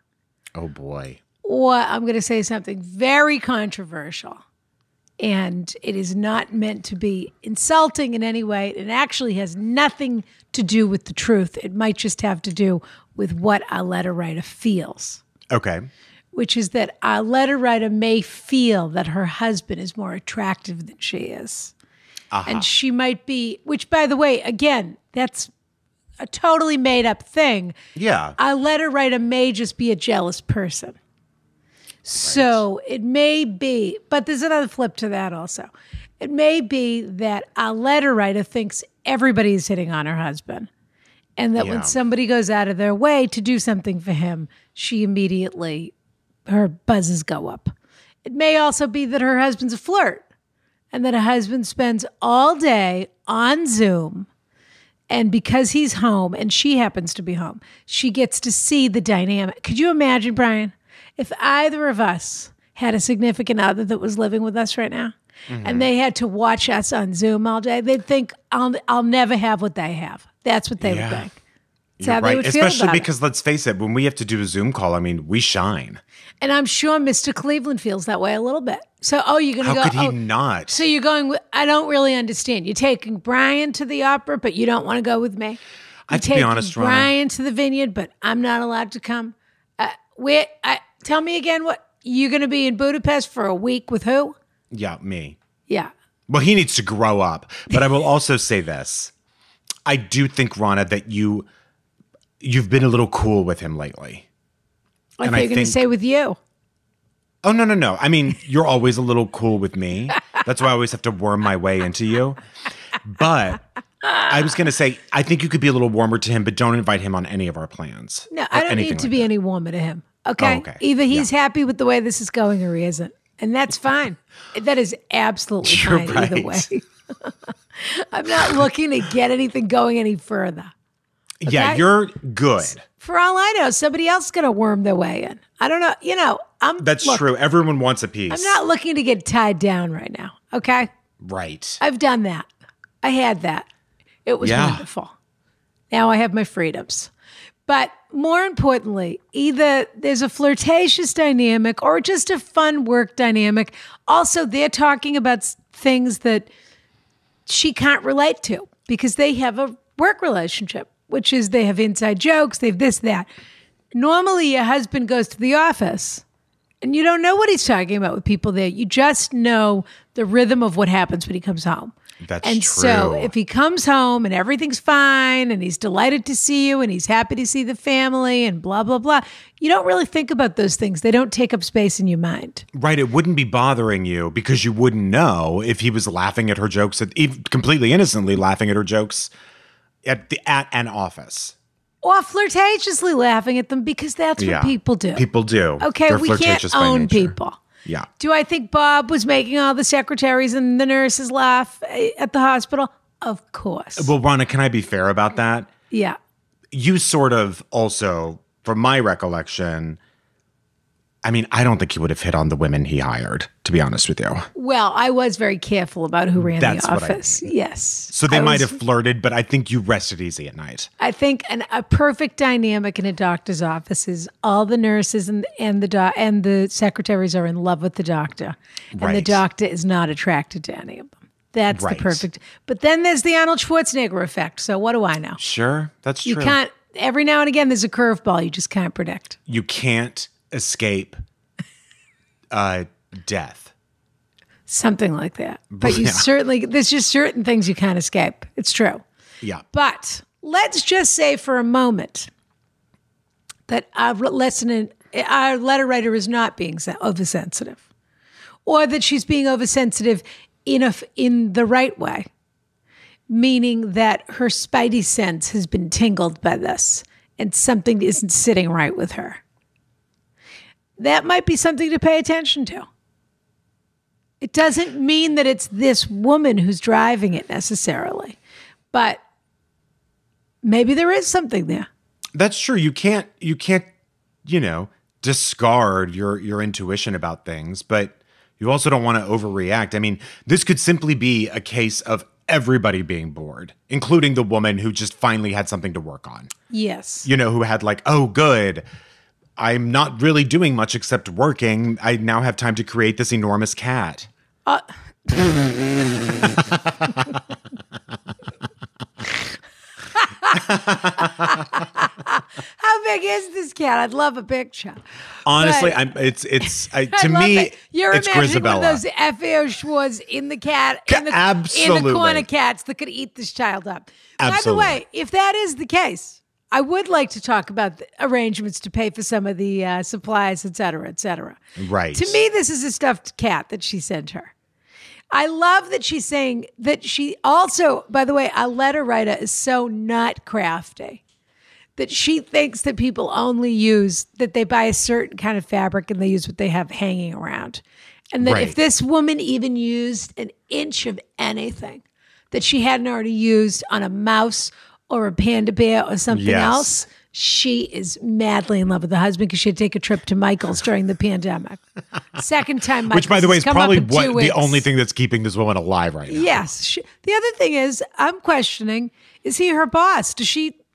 Oh, boy. Or I'm going to say something very controversial. And it is not meant to be insulting in any way. It actually has nothing to do with the truth. It might just have to do with what our letter writer feels. Okay. Which is that our letter writer may feel that her husband is more attractive than she is. Uh-huh. And she might be, which, by the way, again, that's a totally made up thing. Yeah. Our letter writer may just be a jealous person. Right. So it may be, but there's another flip to that also. It may be that our letter writer thinks everybody is hitting on her husband. And that when somebody goes out of their way to do something for him, she immediately, her buzzes go up. It may also be that her husband's a flirt and that her husband spends all day on Zoom, and because he's home and she happens to be home, she gets to see the dynamic. Could you imagine, Brian, if either of us had a significant other that was living with us right now and they had to watch us on Zoom all day, they'd think, I'll never have what they have. That's what they would think. That's how they would feel Especially about because, let's face it, when we have to do a Zoom call, I mean, we shine. And I'm sure Mr. Cleveland feels that way a little bit. So, you're going to go. How could he not? So you're going with, I don't really understand. You're taking Brian to the opera, but you don't want to go with me. I have to be honest, Ronna. Brian to the vineyard, but I'm not allowed to come. Tell me again, what you're going to be in Budapest for a week with who? Yeah, me. Yeah. Well, he needs to grow up. But I will also say this. I do think, Ronna, that you've been a little cool with him lately. I think you're going to say with you. Oh, no. I mean, you're always a little cool with me. That's why I always have to worm my way into you. But I was going to say, I think you could be a little warmer to him, but don't invite him on any of our plans. No, I don't need to be any warmer to him. Okay? Okay. Either he's happy with the way this is going or he isn't. And that's fine. That is absolutely fine either way. I'm not looking to get anything going any further. Okay? Yeah, you're good. For all I know, somebody else is going to worm their way in. I don't know. That's true. Everyone wants a piece. I'm not looking to get tied down right now. Okay? Right. I've done that. I had that. It was wonderful. Now I have my freedoms. But more importantly, either there's a flirtatious dynamic or just a fun work dynamic. Also, they're talking about things that she can't relate to because they have a work relationship, which is they have inside jokes, they have this, that. Normally, your husband goes to the office and you don't know what he's talking about with people there. You just know the rhythm of what happens when he comes home. That's and true. So if he comes home and everything's fine and he's delighted to see you and he's happy to see the family and blah, blah, blah, you don't really think about those things. They don't take up space in your mind. Right. It wouldn't be bothering you because you wouldn't know if he was laughing at her jokes, completely innocently laughing at her jokes at an office. Or flirtatiously laughing at them because that's what people do. People do. Okay, They're we can't own people. Yeah. Do I think Bob was making all the secretaries and the nurses laugh at the hospital? Of course. Well, Ronna, can I be fair about that? Yeah. You sort of also, from my recollection, I mean, I don't think he would have hit on the women he hired, to be honest with you. Well, I was very careful about who ran the office. Yes. So they might have flirted, but I think you rested easy at night. I think a perfect dynamic in a doctor's office is all the nurses and the secretaries are in love with the doctor. And the doctor is not attracted to any of them. That's the perfect. But then there's the Arnold Schwarzenegger effect. So what do I know? Sure, that's true. You can't, every now and again, there's a curveball you just can't predict. You can't escape death. Something like that. But you certainly, there's just certain things you can't escape. It's true. Yeah. But let's just say for a moment that our letter writer is not being oversensitive, or that she's being oversensitive in the right way, meaning that her spidey sense has been tingled by this and something isn't sitting right with her. That might be something to pay attention to. It doesn't mean that it's this woman who's driving it necessarily, but maybe there is something there. That's true. You can't, discard your intuition about things, but you also don't want to overreact. I mean, this could simply be a case of everybody being bored, including the woman who just finally had something to work on. Yes. Who had like, oh, good. I'm not really doing much except working. I now have time to create this enormous cat. How big is this cat? I'd love a picture. Honestly, to me, You're it's imagining Grisabella. one of those FAO Schwartz in the corner cats that could eat this child up. Absolutely. By the way, if that is the case, I would like to talk about the arrangements to pay for some of the supplies, et cetera, et cetera. Right. To me, this is a stuffed cat that she sent her. I love that she's saying that she also, by the way, a letter writer is so not crafty that she thinks that people only that they buy a certain kind of fabric and they use what they have hanging around. And that if this woman even used an inch of anything that she hadn't already used on a mouse or a panda bear or something else, she is madly in love with the husband because she had to take a trip to Michael's during the pandemic. Second time Michael's, which, by the way, is probably the only thing that's keeping this woman alive right now. Yes. The other thing is, I'm questioning, is he her boss?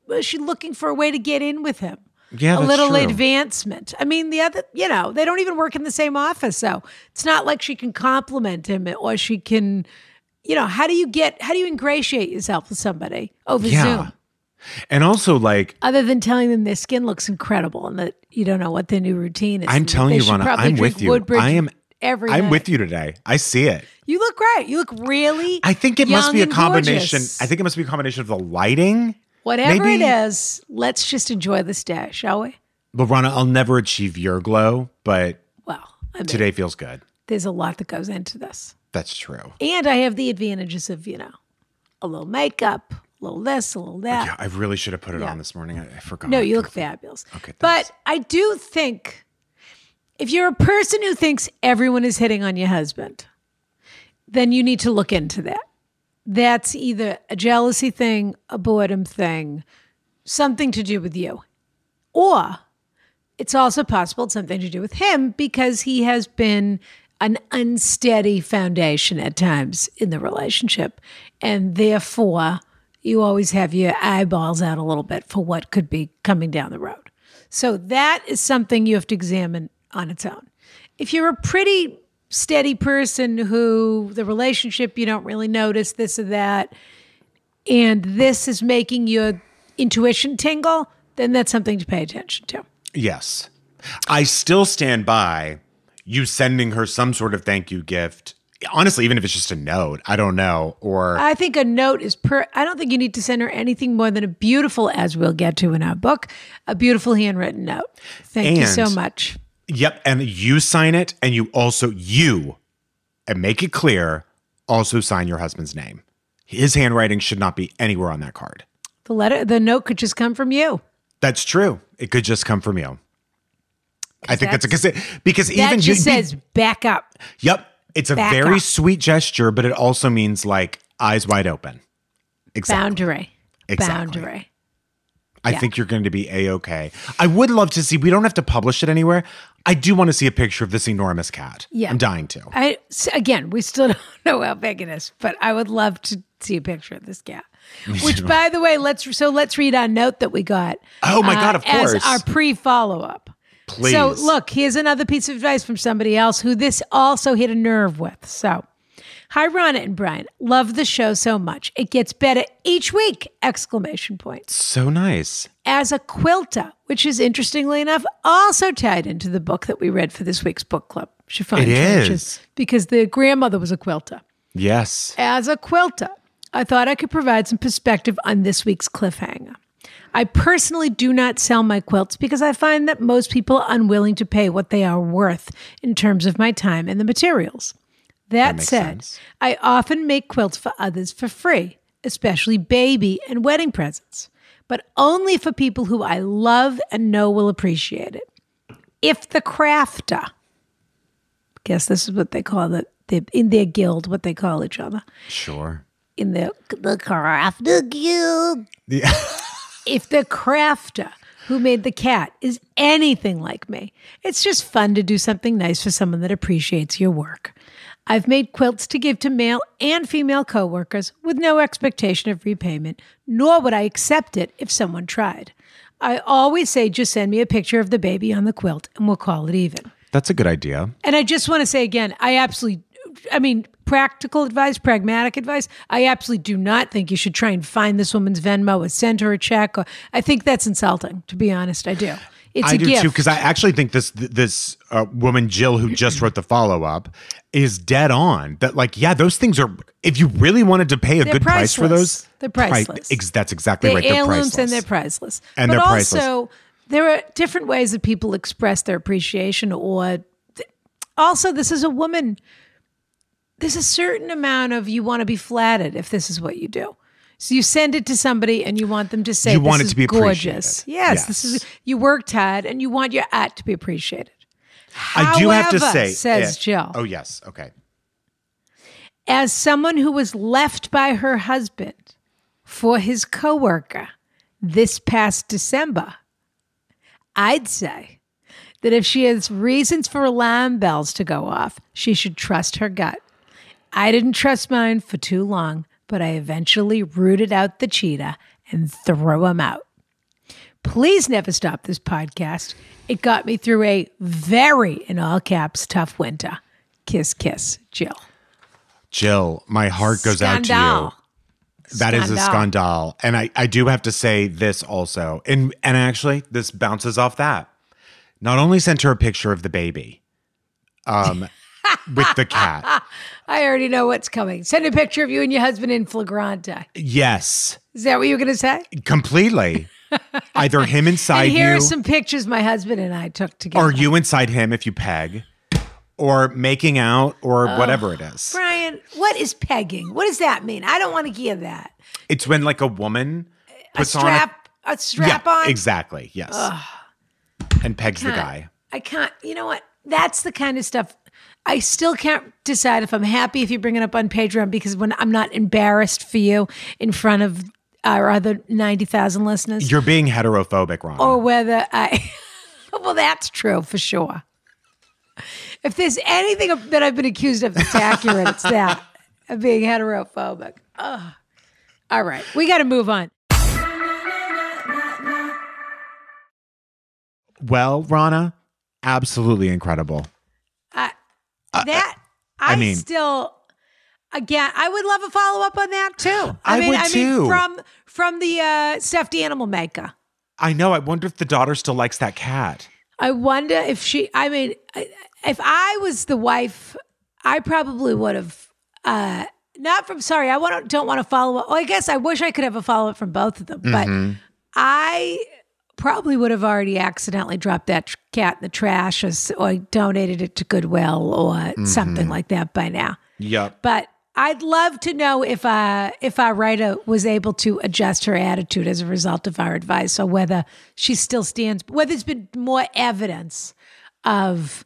Was she looking for a way to get in with him? Yeah, a little true. Advancement. I mean, the other, they don't even work in the same office, so it's not like she can compliment him or she can... how do you ingratiate yourself with somebody over Zoom? And also, like, other than telling them their skin looks incredible and that you don't know what their new routine is. I'm telling you, Ronna, I'm with you. I'm with you today. I see it. You look great. You look really. I think it must be a combination. Gorgeous. I think it must be a combination of the lighting. Whatever it is, let's just enjoy this day, shall we? But Ronna, I'll never achieve your glow, but today feels good. There's a lot that goes into this. That's true. And I have the advantages of, a little makeup, a little this, a little that. Yeah, I really should have put it on this morning. I forgot. No, you look fabulous. Okay, thanks. But I do think if you're a person who thinks everyone is hitting on your husband, then you need to look into that. That's either a jealousy thing, a boredom thing, something to do with you. Or it's also possible it's something to do with him because he has been an unsteady foundation at times in the relationship. And therefore, you always have your eyeballs out a little bit for what could be coming down the road. So that is something you have to examine on its own. If you're a pretty steady person who the relationship, you don't really notice this or that, and this is making your intuition tingle, then that's something to pay attention to. Yes. I still stand by you sending her some sort of thank you gift. Honestly, even if it's just a note, I don't know. Or I think a note is I don't think you need to send her anything more than a beautiful, as we'll get to in our book, a beautiful handwritten note. Thank you so much. Yep. And you sign it, and and make it clear, also sign your husband's name. His handwriting should not be anywhere on that card. The note could just come from you. That's true. It could just come from you. I think that's because that even just says back up. Yep. It's a very sweet gesture, but it also means like eyes wide open. Exactly. Boundary. Exactly. Boundary. I think you're going to be A-okay. I would love to see, we don't have to publish it anywhere. I do want to see a picture of this enormous cat. Yeah. I'm dying to. Again, we still don't know how big it is, but I would love to see a picture of this cat. Which, by the way, let's read our note that we got. Oh my God, of course. As our pre-follow-up. Please. So look, here's another piece of advice from somebody else who this also hit a nerve with. So, hi, Ronna and Brian. Love the show so much. It gets better each week! ! So nice. As a quilter, which is interestingly enough also tied into the book that we read for this week's book club. Chiffon Trenches, because the grandmother was a quilter. Yes. As a quilter, I thought I could provide some perspective on this week's cliffhanger. I personally do not sell my quilts because I find that most people are unwilling to pay what they are worth in terms of my time and the materials. That said, I often make quilts for others for free, especially baby and wedding presents, but only for people who I love and know will appreciate it. If the crafter, guess this is what they call in their guild, what they call each other. Sure. In the crafter guild. Yeah. If the crafter who made the cat is anything like me, it's just fun to do something nice for someone that appreciates your work. I've made quilts to give to male and female coworkers with no expectation of repayment, nor would I accept it if someone tried. I always say, just send me a picture of the baby on the quilt and we'll call it even. That's a good idea. And I just want to say again, practical advice, pragmatic advice. I absolutely do not think you should try and find this woman's Venmo or send her a check. I think that's insulting, to be honest. I do. It's a gift. I do too, because I actually think this woman, Jill, who just wrote the follow-up, is dead on. That those things are, if you really wanted to pay a good price for those. They're priceless. That's exactly right. They're They're heirlooms priceless. and they're priceless. And they're priceless. Also, there are different ways that people express their appreciation also, this is a woman. There's a certain amount of you want to be flattered if this is what you do. So you send it to somebody and you want them to say, you want it to be gorgeous. Appreciated. Yes, this is, you worked hard and you want your art to be appreciated. I do have to say, says Jill. Oh, yes. Okay. As someone who was left by her husband for his coworker this past December, I'd say that if she has reasons for alarm bells to go off, she should trust her gut. I didn't trust mine for too long, but I eventually rooted out the cheetah and threw him out. Please never stop this podcast. It got me through a very, in all caps, tough winter. Kiss, kiss, Jill. Jill, my heart goes out to you. That is a scandal. And I do have to say this also. And actually, this bounces off that. Not only sent her a picture of the baby with the cat. I already know what's coming. Send a picture of you and your husband in flagrante. Yes. Is that what you were going to say? Completely. Either him inside you. Here are some pictures my husband and I took together. Or you inside him if you peg. Or making out or whatever it is. Brian, what is pegging? What does that mean? I don't want to hear that. It's when like a woman puts a strap on? Exactly. Yes. Ugh. And pegs the guy. I can't. You know what? That's the kind of stuff. I still can't decide if I'm happy if you bring it up on Patreon because when I'm not embarrassed for you in front of our other 90,000 listeners. You're being heterophobic, Ron. Or whether well, that's true for sure. If there's anything that I've been accused of that's accurate, it's that of being heterophobic. Ugh. All right, we got to move on. Well, Ronna, absolutely incredible. I would love a follow-up on that too. I would too. From the stuffed animal maker. I know. I wonder if the daughter still likes that cat. I wonder if if I was the wife, I probably would have, don't want to follow up. Well, I guess I wish I could have a follow-up from both of them, but I probably would have already accidentally dropped that cat in the trash or donated it to Goodwill or something like that by now. Yep. But I'd love to know if our writer was able to adjust her attitude as a result of our advice, or whether she still stands, whether there's been more evidence of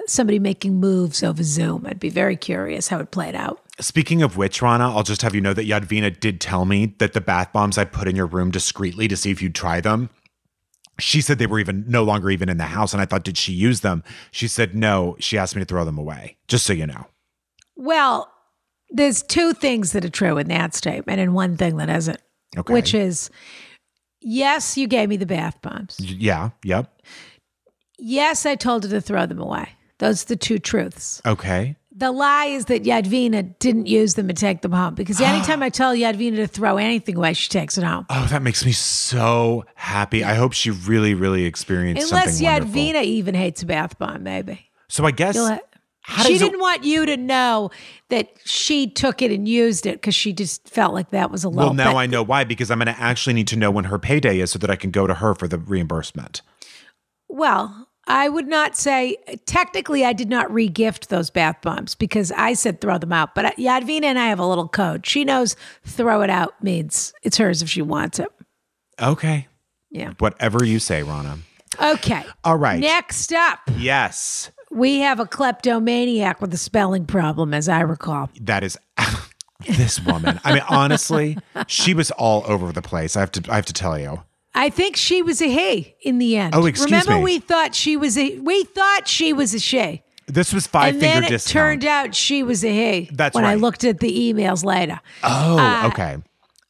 somebody making moves over Zoom. I'd be very curious how it played out. Speaking of which, Rana, I'll just have you know that Yadvina did tell me that the bath bombs I put in your room discreetly to see if you'd try them, she said they were no longer even in the house. And I thought, did she use them? She said, no, she asked me to throw them away, just so you know. Well, there's two things that are true in that statement and one thing that isn't, which is, yes, you gave me the bath bombs. Yeah, yep. Yes, I told her to throw them away. Those are the two truths. Okay. The lie is that Yadvina didn't use them and take them home, because anytime I tell Yadvina to throw anything away, she takes it home. Oh, that makes me so happy. I hope she really, really experienced something wonderful. Unless Yadvina even hates a bath bomb, maybe. So I guess she didn't want you to know that she took it and used it because she just felt like that was a low. Well, now I know why, because I'm going to actually need to know when her payday is so that I can go to her for the reimbursement. Well, I would not say, technically, I did not re-gift those bath bombs because I said throw them out. But Yadvina and I have a little code. She knows throw it out means it's hers if she wants it. Okay. Yeah. Whatever you say, Rana. Okay. All right. Next up. Yes. We have a kleptomaniac with a spelling problem, as I recall. That is this woman. I mean, honestly, she was all over the place. I have to tell you. I think she was a he in the end. Oh, excuse me. Remember, we thought she was a she. This was five-finger discount. And then it turned out she was a he. That's when right. I looked at the emails later. Oh, okay.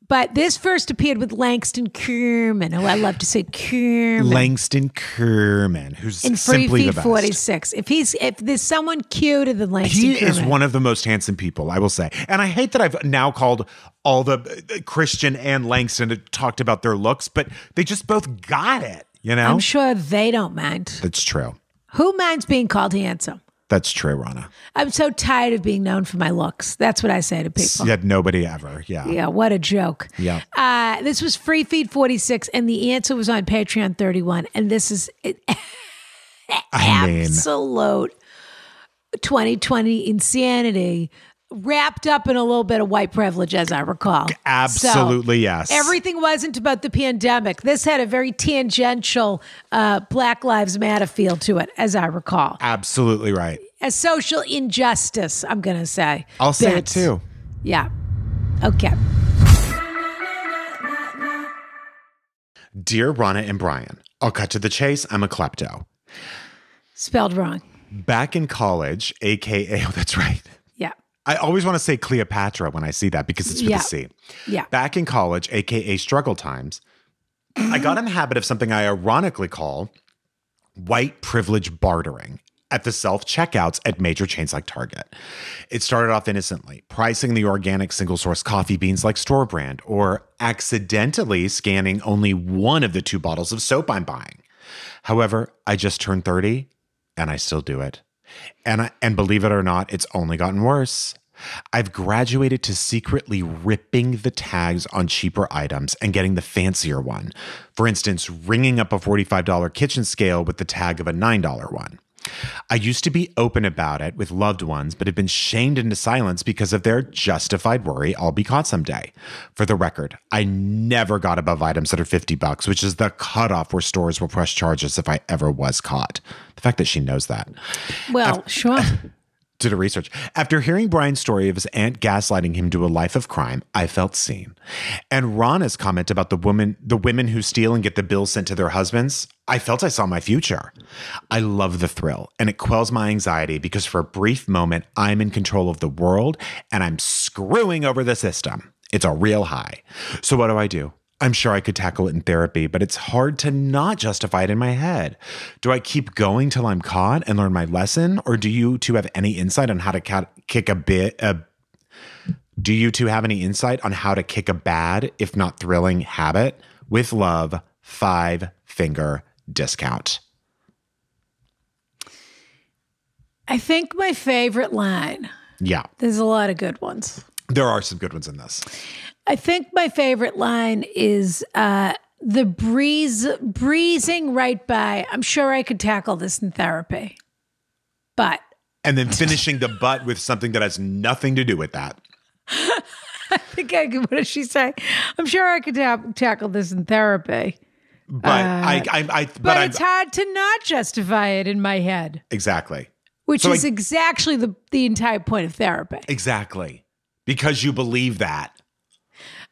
But this first appeared with Langston Kerman, who I love to say Kerman. Langston Kerman, who's in simply the best. 46. If there's someone cuter than Langston Kerman. He is one of the most handsome people, I will say. And I hate that I've now called all the Christian and Langston and talked about their looks, but they just both got it, you know? I'm sure they don't mind. That's true. Who minds being called handsome? That's true, Rana. I'm so tired of being known for my looks. That's what I say to people. Yet nobody ever. Yeah. Yeah. What a joke. Yeah. This was Free Feed 46, and the answer was on Patreon 31. And this is absolute 2020 insanity, wrapped up in a little bit of white privilege, as I recall. Absolutely, so, yes. Everything wasn't about the pandemic. This had a very tangential Black Lives Matter feel to it, as I recall. Absolutely right. A social injustice, I'm going to say. I'll say it too. Yeah. Okay. Dear Rana and Brian, I'll cut to the chase. I'm a klepto. Spelled wrong. Back in college, AKA, oh, that's right. Yeah. I always want to say Cleopatra when I see that because it's with a C. Yeah. Back in college, AKA struggle times, I got in the habit of something I ironically call white privilege bartering at the self-checkouts at major chains like Target. It started off innocently, pricing the organic single-source coffee beans like store brand, or accidentally scanning only one of the 2 bottles of soap I'm buying. However, I just turned 30 and I still do it. And believe it or not, it's only gotten worse. I've graduated to secretly ripping the tags on cheaper items and getting the fancier one. For instance, ringing up a $45 kitchen scale with the tag of a $9 one. I used to be open about it with loved ones, but have been shamed into silence because of their justified worry I'll be caught someday. For the record, I never got above items that are $50, which is the cutoff where stores will press charges if I ever was caught. The fact that she knows that. Well, sure. Did a research. After hearing Brian's story of his aunt gaslighting him to a life of crime, I felt seen. And Rana's comment about the women who steal and get the bills sent to their husbands, I felt I saw my future. I love the thrill, and it quells my anxiety because for a brief moment, I'm in control of the world and I'm screwing over the system. It's a real high. So what do? I'm sure I could tackle it in therapy, but it's hard to not justify it in my head. Do I keep going till I'm caught and learn my lesson? Or do you two have any insight on how to kick a bad, if not thrilling, habit? With love, 5-finger discount. I think my favorite line. Yeah. There's a lot of good ones. There are some good ones in this. I think my favorite line is the breezing right by. I'm sure I could tackle this in therapy, but and then finishing the butt with something that has nothing to do with that. I think I could, what did she say? I'm sure I could tackle this in therapy. But but it's hard to not justify it in my head. Exactly. Which is exactly the entire point of therapy. Exactly. Because you believe that.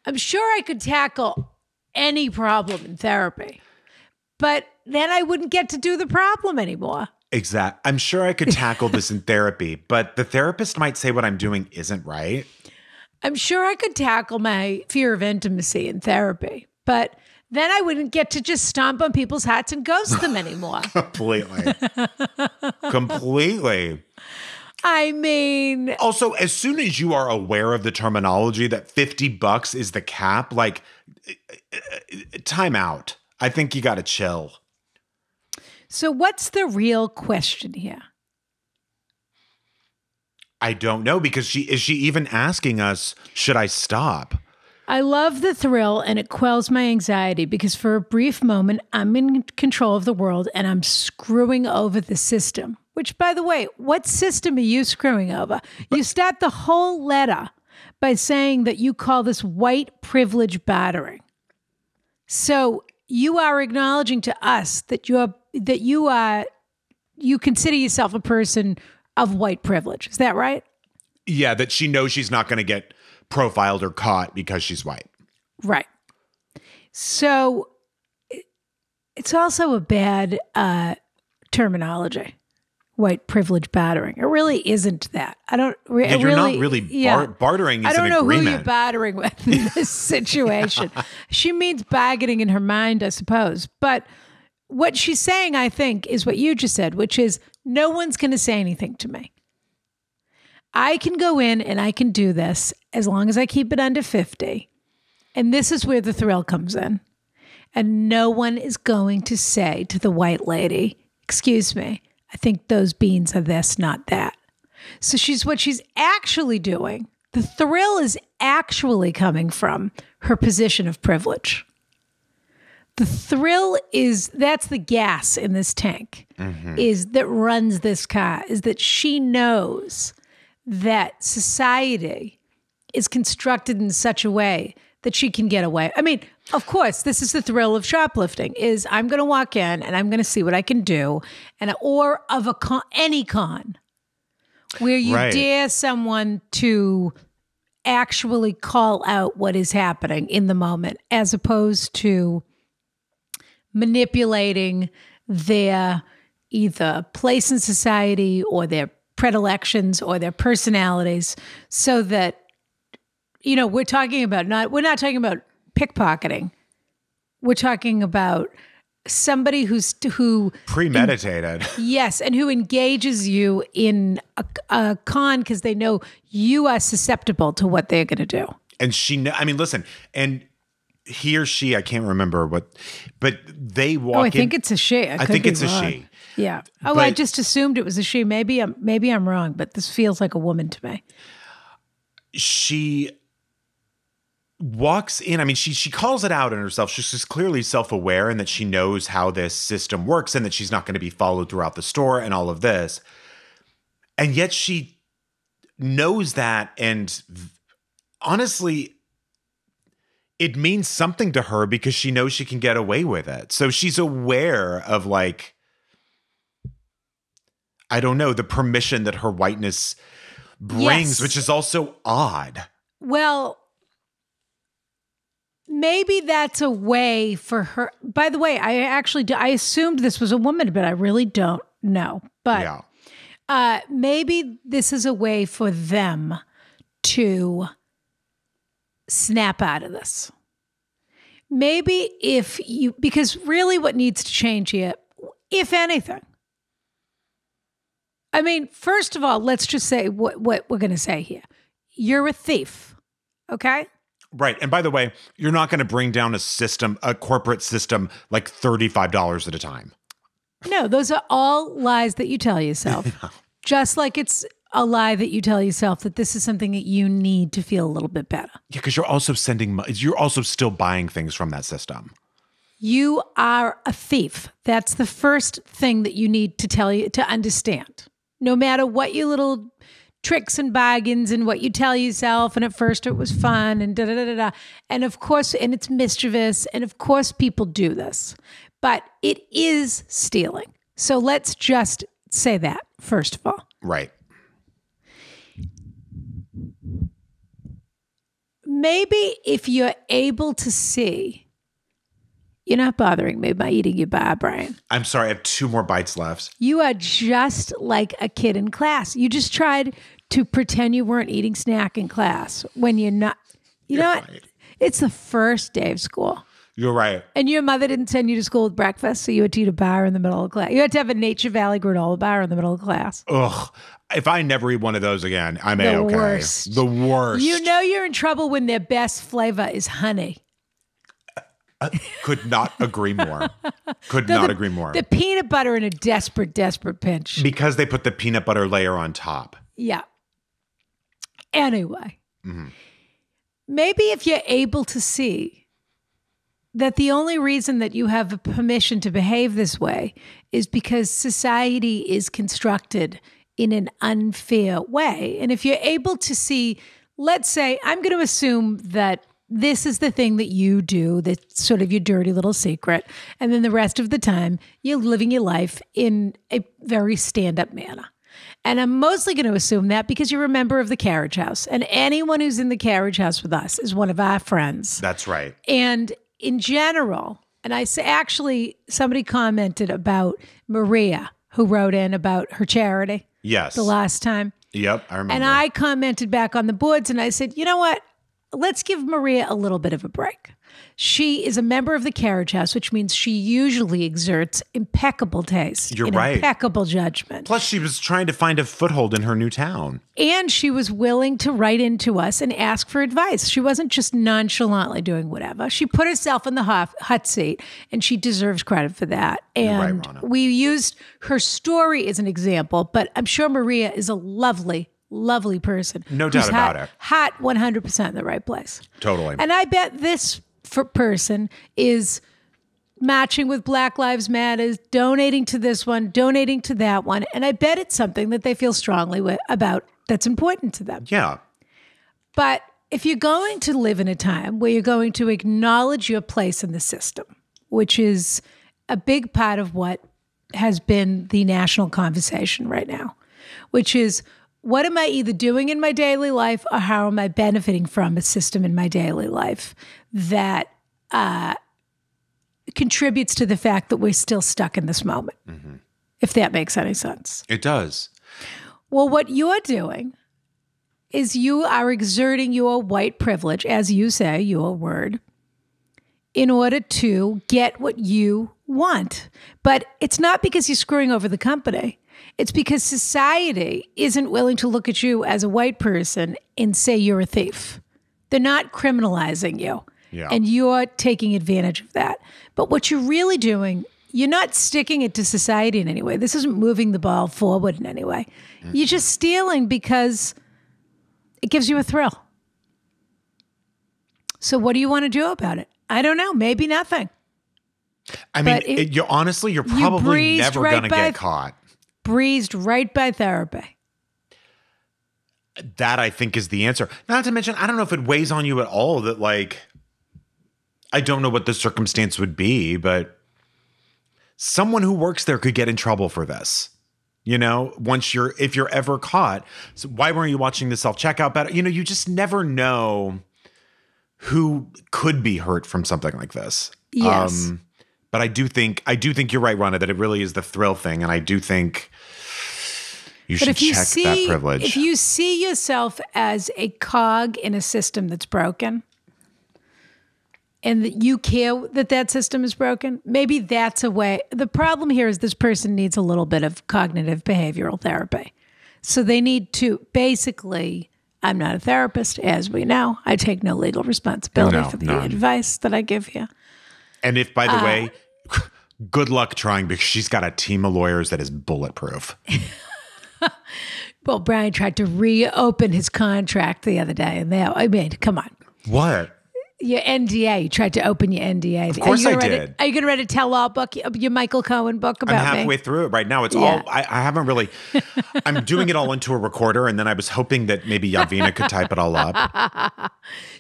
I'm sure I could tackle any problem in therapy, but then I wouldn't get to do the problem anymore. Exactly. I'm sure I could tackle this in therapy, but the therapist might say what I'm doing isn't right. I'm sure I could tackle my fear of intimacy in therapy, but then I wouldn't get to just stomp on people's hats and ghost them anymore. Completely. Completely. I mean... Also, as soon as you are aware of the terminology that $50 is the cap, like, time out. I think you got to chill. So what's the real question here? I don't know, because is she even asking us, should I stop? I love the thrill, and it quells my anxiety because for a brief moment, I'm in control of the world and I'm screwing over the system. Which, by the way, what system are you screwing over? You start the whole letter by saying that you call this white privilege battering. So you are acknowledging to us that you consider yourself a person of white privilege. Is that right? Yeah, that she knows she's not going to get profiled or caught because she's white. Right. So it's also a bad terminology, white privilege battering. It really isn't that. I don't you're not really bartering is an agreement. I don't know who you're battering with in this situation. She means bargaining in her mind, I suppose. But what she's saying, I think, is what you just said, which is no one's going to say anything to me. I can go in and I can do this as long as I keep it under 50. And this is where the thrill comes in. And no one is going to say to the white lady, excuse me, I think those beans are this, not that. So what she's actually doing, the thrill is actually coming from her position of privilege. The thrill that's the gas in this tank, that runs this car, is that she knows that society is constructed in such a way that she can get away. I mean, of course, this is the thrill of shoplifting, is I'm going to walk in and I'm going to see what I can do, or of any con where you dare someone to actually call out what is happening in the moment, as opposed to manipulating their either place in society or their predilections or their personalities, so that, we're not talking about pickpocketing. We're talking about somebody who premeditated. Yes, and who engages you in a con because they know you are susceptible to what they're going to do. And listen, and he or she, I can't remember what, but they walk in. I think it's a she. I think it's a she. Yeah. Oh, I just assumed it was a she. Maybe I'm wrong, but this feels like a woman to me. She walks in. I mean, she calls it out in herself. She's just clearly self-aware and that she knows how this system works and that she's not going to be followed throughout the store and all of this. And yet she knows that. And honestly, it means something to her because she knows she can get away with it. So she's aware of, like, I don't know, the permission that her whiteness brings, which is also odd. Well, maybe that's a way for her. By the way, I assumed this was a woman, but I really don't know. But maybe this is a way for them to snap out of this. Maybe because really what needs to change here, if anything, I mean, first of all, let's just say what we're going to say here. You're a thief, okay? Right. And by the way, you're not going to bring down a corporate system, like $35 at a time. No, those are all lies that you tell yourself. Just like it's a lie that you tell yourself that this is something that you need to feel a little bit better. Yeah, because you're also you're also still buying things from that system. You are a thief. That's the first thing that you need to understand. No matter what your little tricks and bargains and what you tell yourself. And at first it was fun and da-da-da-da-da. And of course, and it's mischievous. And of course people do this. But it is stealing. So let's just say that, first of all. Right. Maybe if you're able to see, you're not bothering me by eating your bar, Brian. I'm sorry, I have 2 more bites left. You are just like a kid in class. You just tried to pretend you weren't eating snack in class when you're not. You know what? Right. It's the first day of school. You're right. And your mother didn't send you to school with breakfast, so you had to eat a bar in the middle of class. You had to have a Nature Valley granola bar in the middle of class. Ugh. If I never eat one of those again, I'm A-okay. Worst. The worst. You know you're in trouble when their best flavor is honey. Could not agree more. Could not agree more. The peanut butter in a desperate, desperate pinch. Because they put the peanut butter layer on top. Yeah. Anyway. Mm-hmm. Maybe if you're able to see that the only reason that you have a permission to behave this way is because society is constructed in an unfair way. And if you're able to see, let's say, I'm going to assume that this is the thing that you do, that's sort of your dirty little secret. And then the rest of the time, you're living your life in a very stand-up manner. And I'm mostly going to assume that because you're a member of the Carriage House. And anyone who's in the Carriage House with us is one of our friends. That's right. And in general, and I say, actually, somebody commented about Maria, who wrote in about her charity. Yes. The last time. Yep, I remember. And I commented back on the boards and I said, you know what? Let's give Maria a little bit of a break. She is a member of the Carriage House, which means she usually exerts impeccable taste. You're right. Impeccable judgment. Plus, she was trying to find a foothold in her new town. And she was willing to write into us and ask for advice. She wasn't just nonchalantly doing whatever. She put herself in the hot seat, and she deserves credit for that. And right, we used her story as an example, but I'm sure Maria is a lovely person. No doubt about it. Hot 100% in the right place. Totally. And I bet this person is matching with Black Lives Matter, donating to this one, donating to that one. And I bet it's something that they feel strongly about that's important to them. Yeah. But if you're going to live in a time where you're going to acknowledge your place in the system, which is a big part of what has been the national conversation right now, which is, what am I either doing in my daily life or how am I benefiting from a system in my daily life that contributes to the fact that we're still stuck in this moment, if that makes any sense. It does. Well, what you're doing is you are exerting your white privilege, as you say, your word, in order to get what you want. But it's not because you're screwing over the company. It's because society isn't willing to look at you as a white person and say you're a thief. They're not criminalizing you. Yeah. And you're taking advantage of that. But what you're really doing, you're not sticking it to society in any way. This isn't moving the ball forward in any way. You're just stealing because it gives you a thrill. So what do you want to do about it? I don't know. Maybe nothing. I mean, you're probably never going to get caught. Breezed right by therapy. That, I think, is the answer. Not to mention, I don't know if it weighs on you at all that, like, I don't know what the circumstance would be, but someone who works there could get in trouble for this. You know, if you're ever caught. So why weren't you watching the self-checkout better? You know, you just never know who could be hurt from something like this. Yes. But I do think you're right, Rhonda, that it really is the thrill thing. And I do think you should check that privilege. If you see yourself as a cog in a system that's broken and that you care that system is broken, maybe that's a way. The problem here is this person needs a little bit of cognitive behavioral therapy. So they need to basically, I'm not a therapist, as we know. I take no legal responsibility for the advice that I give you. And if, by the way, good luck trying, because she's got a team of lawyers that is bulletproof. Well, Brian tried to reopen his contract the other day, and come on. What? Your NDA. You tried to open your NDA. Of course I did. Are you going to read a tell-all book, your Michael Cohen book about me? I'm halfway through it right now. It's all, I haven't really, I'm doing it all into a recorder, and then I was hoping that maybe Yavina could type it all up.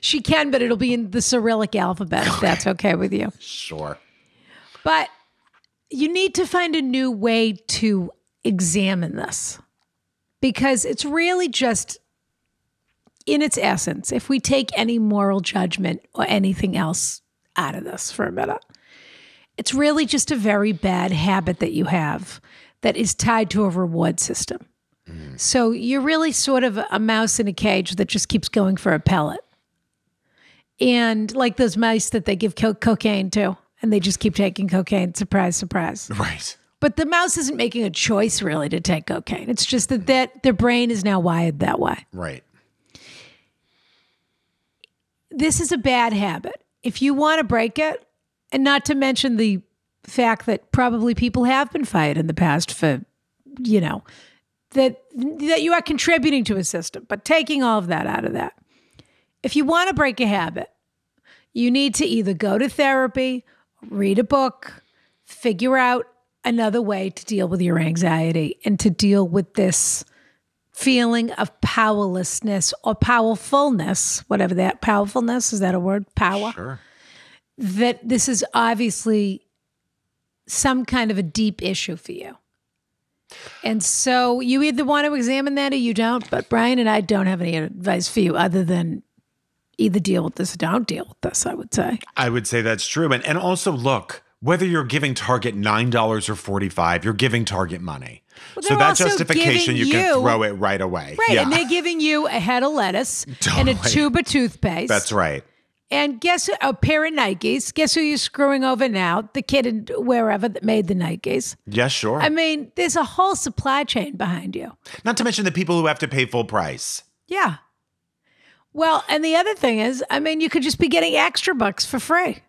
She can, but it'll be in the Cyrillic alphabet, if that's okay with you. Sure. But you need to find a new way to examine this, because it's really just, in its essence, if we take any moral judgment or anything else out of this for a minute, it's really just a very bad habit that you have that is tied to a reward system. So you're really sort of a mouse in a cage that just keeps going for a pellet. And like those mice that they give cocaine to, and they just keep taking cocaine. Surprise, surprise. Right. But the mouse isn't making a choice really to take cocaine. It's just that their brain is now wired that way. Right. This is a bad habit. If you want to break it, and not to mention the fact that probably people have been fired in the past for, that you are contributing to a system, but taking all of that out of that. If you want to break a habit, you need to either go to therapy, read a book, figure out another way to deal with your anxiety and to deal with this feeling of powerlessness or powerfulness, whatever that, powerfulness, is that a word? Power? Sure. That this is obviously some kind of a deep issue for you. And so you either want to examine that or you don't, but Brian and I don't have any advice for you other than either deal with this or don't deal with this, I would say. I would say that's true. And also, look, whether you're giving Target $9 or $45, you're giving Target money. Well, so that justification, you can throw it right away. Right, yeah. And they're giving you a head of lettuce and a tube of toothpaste. That's right. And guess a pair of Nikes. Guess who you're screwing over now? The kid in wherever that made the Nikes. Yeah, sure. I mean, there's a whole supply chain behind you. Not to mention the people who have to pay full price. Yeah. Well, and the other thing is, I mean, you could just be getting extra bucks for free.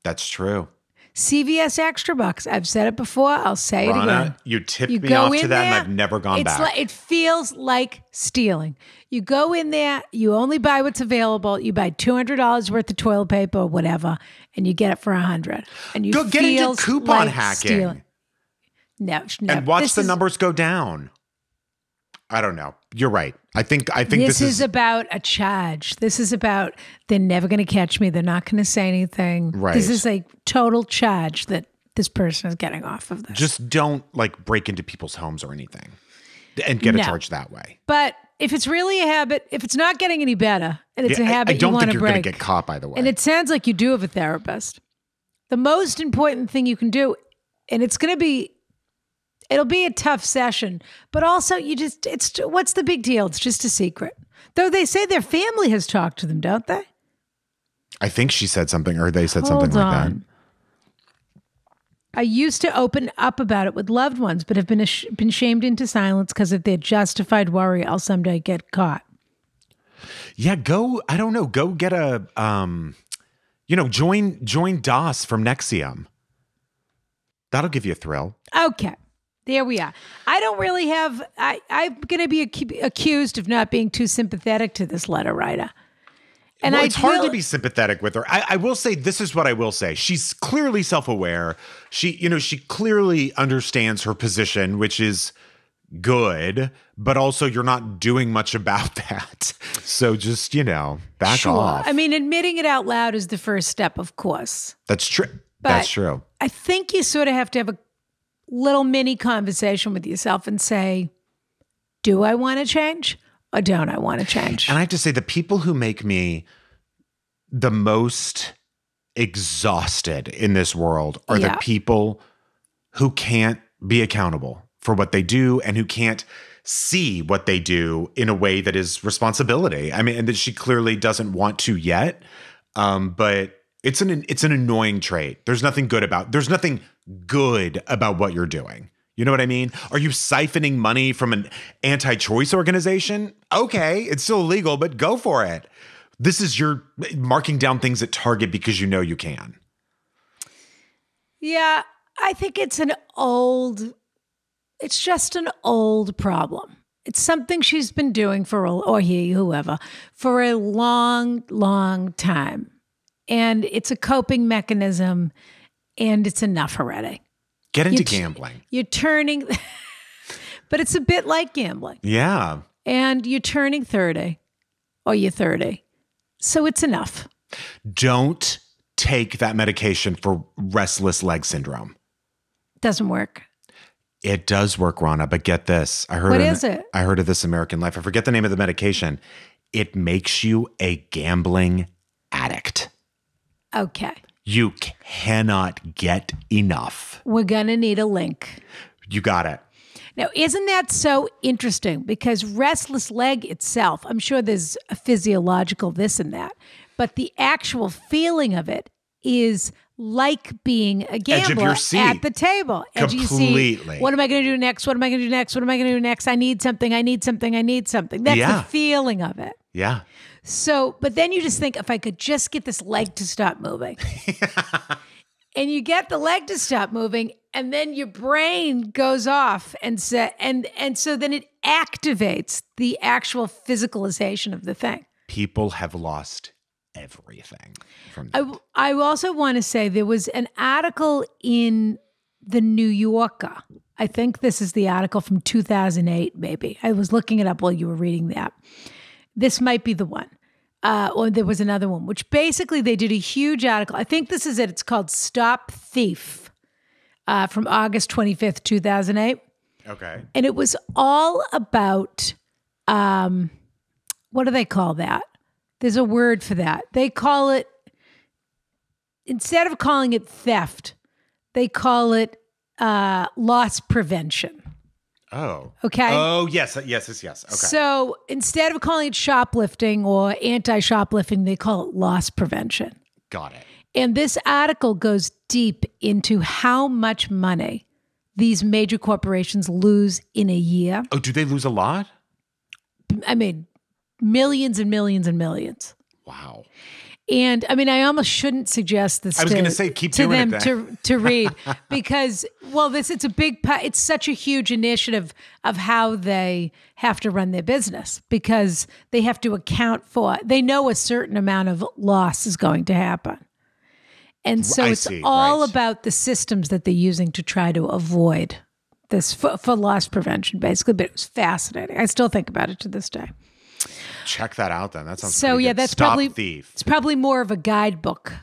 That's true. CVS Extra Bucks. I've said it before. I'll say it again. You tipped me off to that, and I've never gone back. It feels like stealing. You go in there, you only buy what's available. You buy $200 worth of toilet paper or whatever, and you get it for $100. And you go get into coupon hacking. Stealing. No, and watch the numbers go down. I don't know. You're right. I think this is about a charge. This is about they're never going to catch me. They're not going to say anything. Right. This is a total charge that this person is getting off of this. Just don't break into people's homes or anything and get a charge that way. But if it's really a habit, if it's not getting any better and it's a habit you want to break. I don't think you're going to get caught, by the way. And it sounds like you do have a therapist. The most important thing you can do, and it'll be a tough session, but also what's the big deal? It's just a secret. Though they say their family has talked to them, don't they? I think she said something, or they said something like that. I used to open up about it with loved ones, but have been shamed into silence because of their justified worry I'll someday get caught. Yeah, go get a, join DOS from Nexium. That'll give you a thrill. Okay. There we are. I don't really have, I'm going to be accused of not being too sympathetic to this letter writer. And it's hard to be sympathetic with her. I will say, this is what I will say. She's clearly self-aware. She clearly understands her position, which is good, but also you're not doing much about that. So just, back off. I mean, admitting it out loud is the first step, of course. That's true. That's true. I think you sort of have to have a little mini conversation with yourself and say, do I want to change or don't I want to change? And I have to say, the people who make me the most exhausted in this world are the people who can't be accountable for what they do and who can't see what they do in a way that is responsibility. I mean, and that she clearly doesn't want to yet, but it's an annoying trait. There's nothing good about what you're doing. You know what I mean? Are you siphoning money from an anti-choice organization? Okay, it's still illegal, but go for it. This is your marking down things at Target because you know you can. Yeah, I think it's just an old problem. It's something she's been doing or he, whoever, for a long, long time. And it's a coping mechanism, and it's enough already. Get into gambling. You're turning, but it's a bit like gambling. Yeah. And you're turning 30, or you're 30. So it's enough. Don't take that medication for restless leg syndrome. Doesn't work. It does work, Rana, but get this. What is it? I heard of This American Life. I forget the name of the medication. It makes you a gambling addict. Okay. You cannot get enough. We're going to need a link. You got it. Now, isn't that so interesting? Because restless leg itself, I'm sure there's a physiological this and that, but the actual feeling of it is like being a gambler at the table. Edge of your seat. What am I going to do next? What am I going to do next? What am I going to do next? I need something. I need something. I need something. That's the feeling of it. Yeah. So, but then you just think, if I could just get this leg to stop moving. And you get the leg to stop moving, and then your brain goes off and so then it activates the actual physicalization of the thing. People have lost everything from that. I also want to say there was an article in the New Yorker. I think this is the article from 2008, maybe. I was looking it up while you were reading that. This might be the one. Or there was another one, which basically they did a huge article. I think this is it. It's called Stop Thief from August 25th, 2008. Okay. And it was all about, what do they call that? There's a word for that. They call it, instead of calling it theft, they call it loss prevention. Oh. Okay. Oh, yes. Yes. Okay. So instead of calling it shoplifting or anti-shoplifting, they call it loss prevention. Got it. And this article goes deep into how much money these major corporations lose in a year. Oh, do they lose a lot? I mean, millions and millions and millions. Wow. And I mean, I almost shouldn't suggest this. I was going to say, keep doing them to read because, well, it's such a huge initiative of how they have to run their business because they have to account for. They know a certain amount of loss is going to happen, and so it's all about the systems that they're using to try to avoid this for loss prevention, basically. But it was fascinating. I still think about it to this day. Check that out then. That sounds so pretty yeah. good. That's Stop probably Thief. It's probably more of a guidebook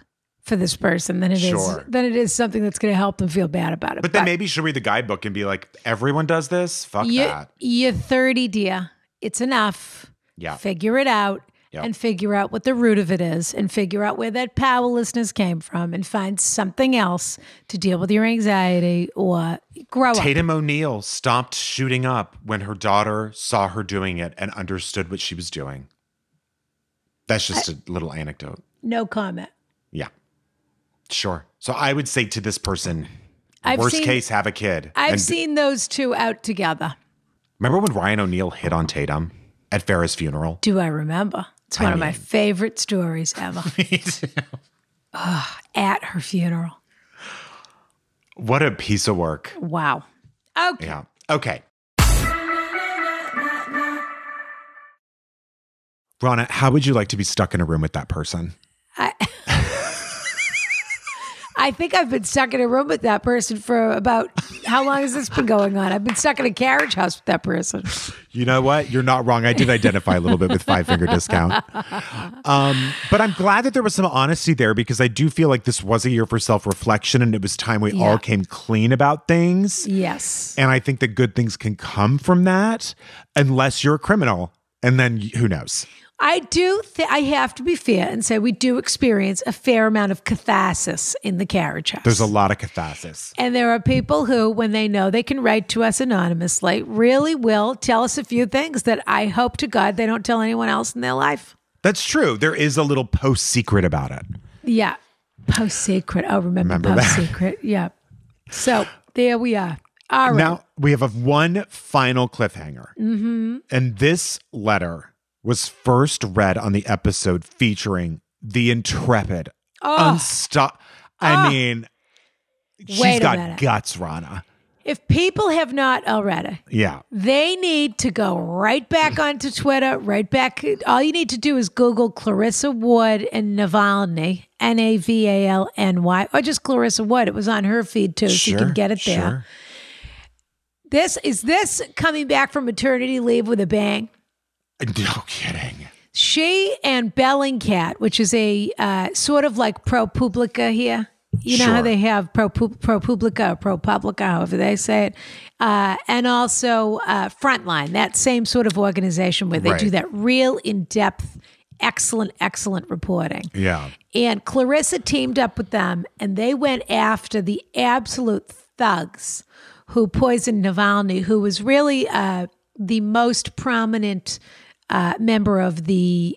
for this person than it is something that's going to help them feel bad about it. But then maybe you should read the guidebook and be like, everyone does this. Fuck that. You're 30, dear. It's enough. Yeah. Figure it out. And figure out what the root of it is and figure out where that powerlessness came from and find something else to deal with your anxiety or grow up. Tatum O'Neal stopped shooting up when her daughter saw her doing it and understood what she was doing. That's just a little anecdote. No comment. Yeah. Sure. So I would say to this person, worst case, have a kid. I've seen those two out together. Remember when Ryan O'Neal hit on Tatum at Farrah's funeral? Do I remember? It's one of my favorite stories ever. Me too. At her funeral. What a piece of work. Wow. Okay. Yeah. Okay. Rana, how would you like to be stuck in a room with that person? I think I've been stuck in a room with that person for about, how long has this been going on? I've been stuck in a carriage house with that person. You know what? You're not wrong. I did identify a little bit with 5 Finger Discount. But I'm glad that there was some honesty there because I do feel like this was a year for self-reflection and it was time we all came clean about things. Yes. And I think that good things can come from that unless you're a criminal. And then who knows? I do. I have to be fair and say we do experience a fair amount of catharsis in the carriage house. There's a lot of catharsis. And there are people who, when they know they can write to us anonymously, really will tell us a few things that I hope to God they don't tell anyone else in their life. That's true. There is a little post-secret about it. Yeah. Post-secret. Oh, remember post-secret. Yeah. So there we are. All right. Now we have one final cliffhanger. Mm-hmm. And this letter was first read on the episode featuring the intrepid, I mean, she's got guts, Rana. If people have not already, they need to go right back onto Twitter, right back. All you need to do is Google Clarissa Wood and Navalny, Navalny, or just Clarissa Wood. It was on her feed too, so you can get it there. Is this coming back from maternity leave with a bang? No kidding. She and Bellingcat, which is a sort of like ProPublica here. You know how they have ProPublica or ProPublica, however they say it. And also Frontline, that same sort of organization where they do that real in-depth, excellent reporting. Yeah. And Clarissa teamed up with them, and they went after the absolute thugs who poisoned Navalny, who was really the most prominent member of the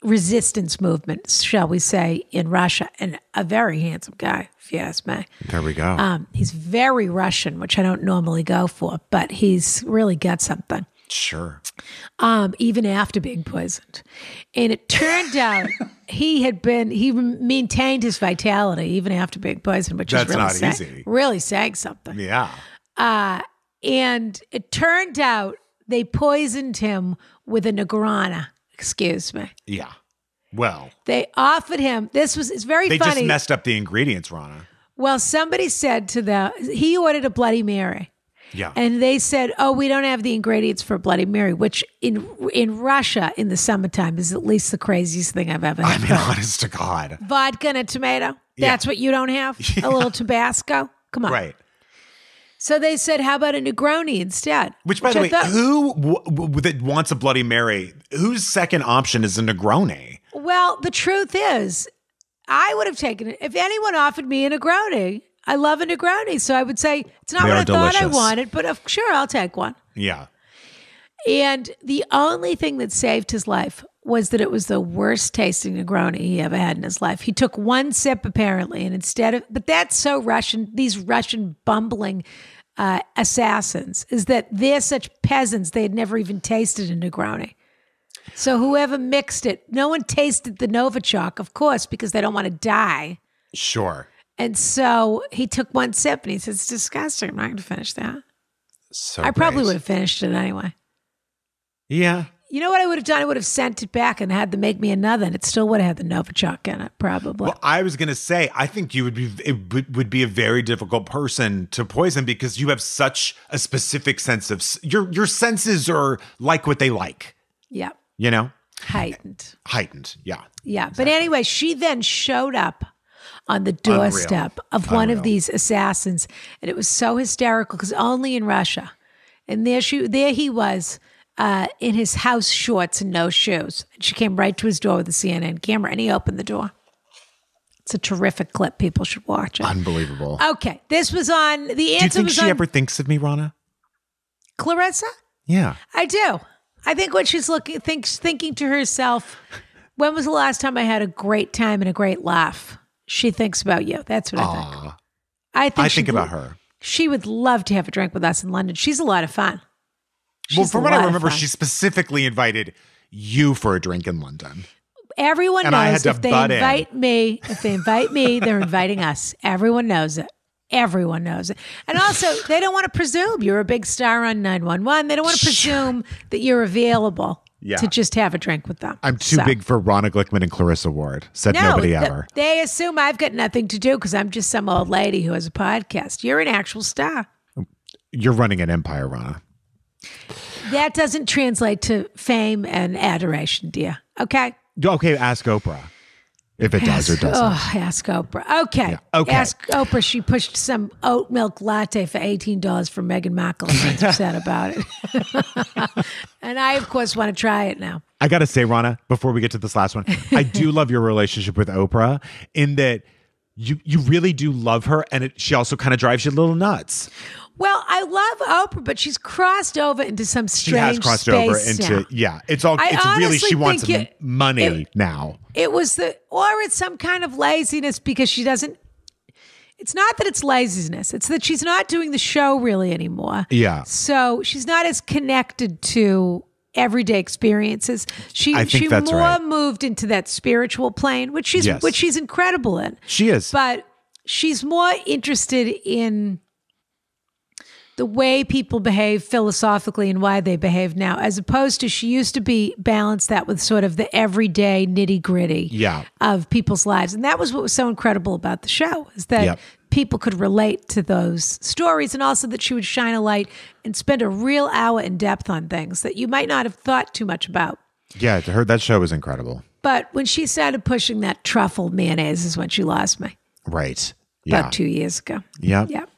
resistance movement, shall we say, in Russia, and a very handsome guy, if you ask me. There we go. He's very Russian, which I don't normally go for, but he's really got something. Sure. Even after being poisoned. And it turned out he maintained his vitality even after being poisoned, which is really saying something. Yeah. And it turned out they poisoned him with a Negrana. Excuse me. Yeah. Well, they offered him, it's very funny. They just messed up the ingredients, Rana. Well, somebody said to them, he ordered a Bloody Mary. Yeah. And they said, oh, we don't have the ingredients for Bloody Mary, which in Russia in the summertime is at least the craziest thing I've ever had. I mean, honest to God. Vodka and a tomato. That's what you don't have? Yeah. A little Tabasco? Come on. Right. So they said, how about a Negroni instead? Which by the way, who that wants a Bloody Mary, whose second option is a Negroni? Well, the truth is, I would have taken it. If anyone offered me a Negroni, I love a Negroni. So I would say, it's not what I thought I wanted, but sure, I'll take one. Yeah. And the only thing that saved his life was that it was the worst tasting Negroni he ever had in his life. He took one sip apparently, and but that's so Russian, these Russian bumbling assassins, is that they're such peasants, they had never even tasted a Negroni. So whoever mixed it, no one tasted the Novichok, of course, because they don't want to die. Sure. And so he took one sip and he said, it's disgusting. I'm not going to finish that. So I probably would have finished it anyway. Yeah. You know what I would have done? I would have sent it back and had to make me another, and it still would have had the Novichok in it, probably. Well, I was going to say, I think it would be a very difficult person to poison because you have such a specific sense of your senses are like what they like. Yeah. You know? Heightened. Yeah. Yeah. Exactly. But anyway, she then showed up on the doorstep of one of these assassins, and it was so hysterical because only in Russia. And there he was. In his house shorts and no shoes. And she came right to his door with a CNN camera, and he opened the door. It's a terrific clip. People should watch it. Unbelievable. Okay. This was on the answer. Do you think she ever thinks of me, Rana? Clarissa? Yeah. I do. I think when she's thinking to herself, when was the last time I had a great time and a great laugh? She thinks about you. That's what I think. I think about her. She would love to have a drink with us in London. She's a lot of fun. Well, from what I remember, she specifically invited you for a drink in London. Everyone knows if they invite me, they're inviting us. Everyone knows it. Everyone knows it. And also, they don't want to presume you're a big star on 911. They don't want to presume that you're available to just have a drink with them. I'm too big for Ronna Glickman and Clarissa Ward. Said nobody ever. They assume I've got nothing to do because I'm just some old lady who has a podcast. You're an actual star. You're running an empire, Ronna. That doesn't translate to fame and adoration, dear. Okay? Okay, ask Oprah. If it does or doesn't. Oh, ask Oprah. Okay. Yeah, okay. Ask Oprah. She pushed some oat milk latte for $18 for Meghan Markle and she's upset about it. And I, of course, want to try it now. I got to say, Ronna, before we get to this last one, I do love your relationship with Oprah in that you really do love her, and she also kind of drives you a little nuts. Well, I love Oprah, but she's crossed over into some strange space. She has crossed over into, now. Yeah. It's really, she wants money now. It's some kind of laziness because she doesn't, it's not that it's laziness. It's that she's not doing the show really anymore. Yeah. So she's not as connected to everyday experiences. She more moved into that spiritual plane, which she's incredible in. She is. But she's more interested in the way people behave philosophically and why they behave now, as opposed to she used to be balance that with sort of the everyday nitty gritty of people's lives. And that was what was so incredible about the show, is that people could relate to those stories, and also that she would shine a light and spend a real hour in depth on things that you might not have thought too much about. Yeah, to her, that show was incredible. But when she started pushing that truffle mayonnaise is when she lost me. Right. Yeah. About 2 years ago. Yep. Yep.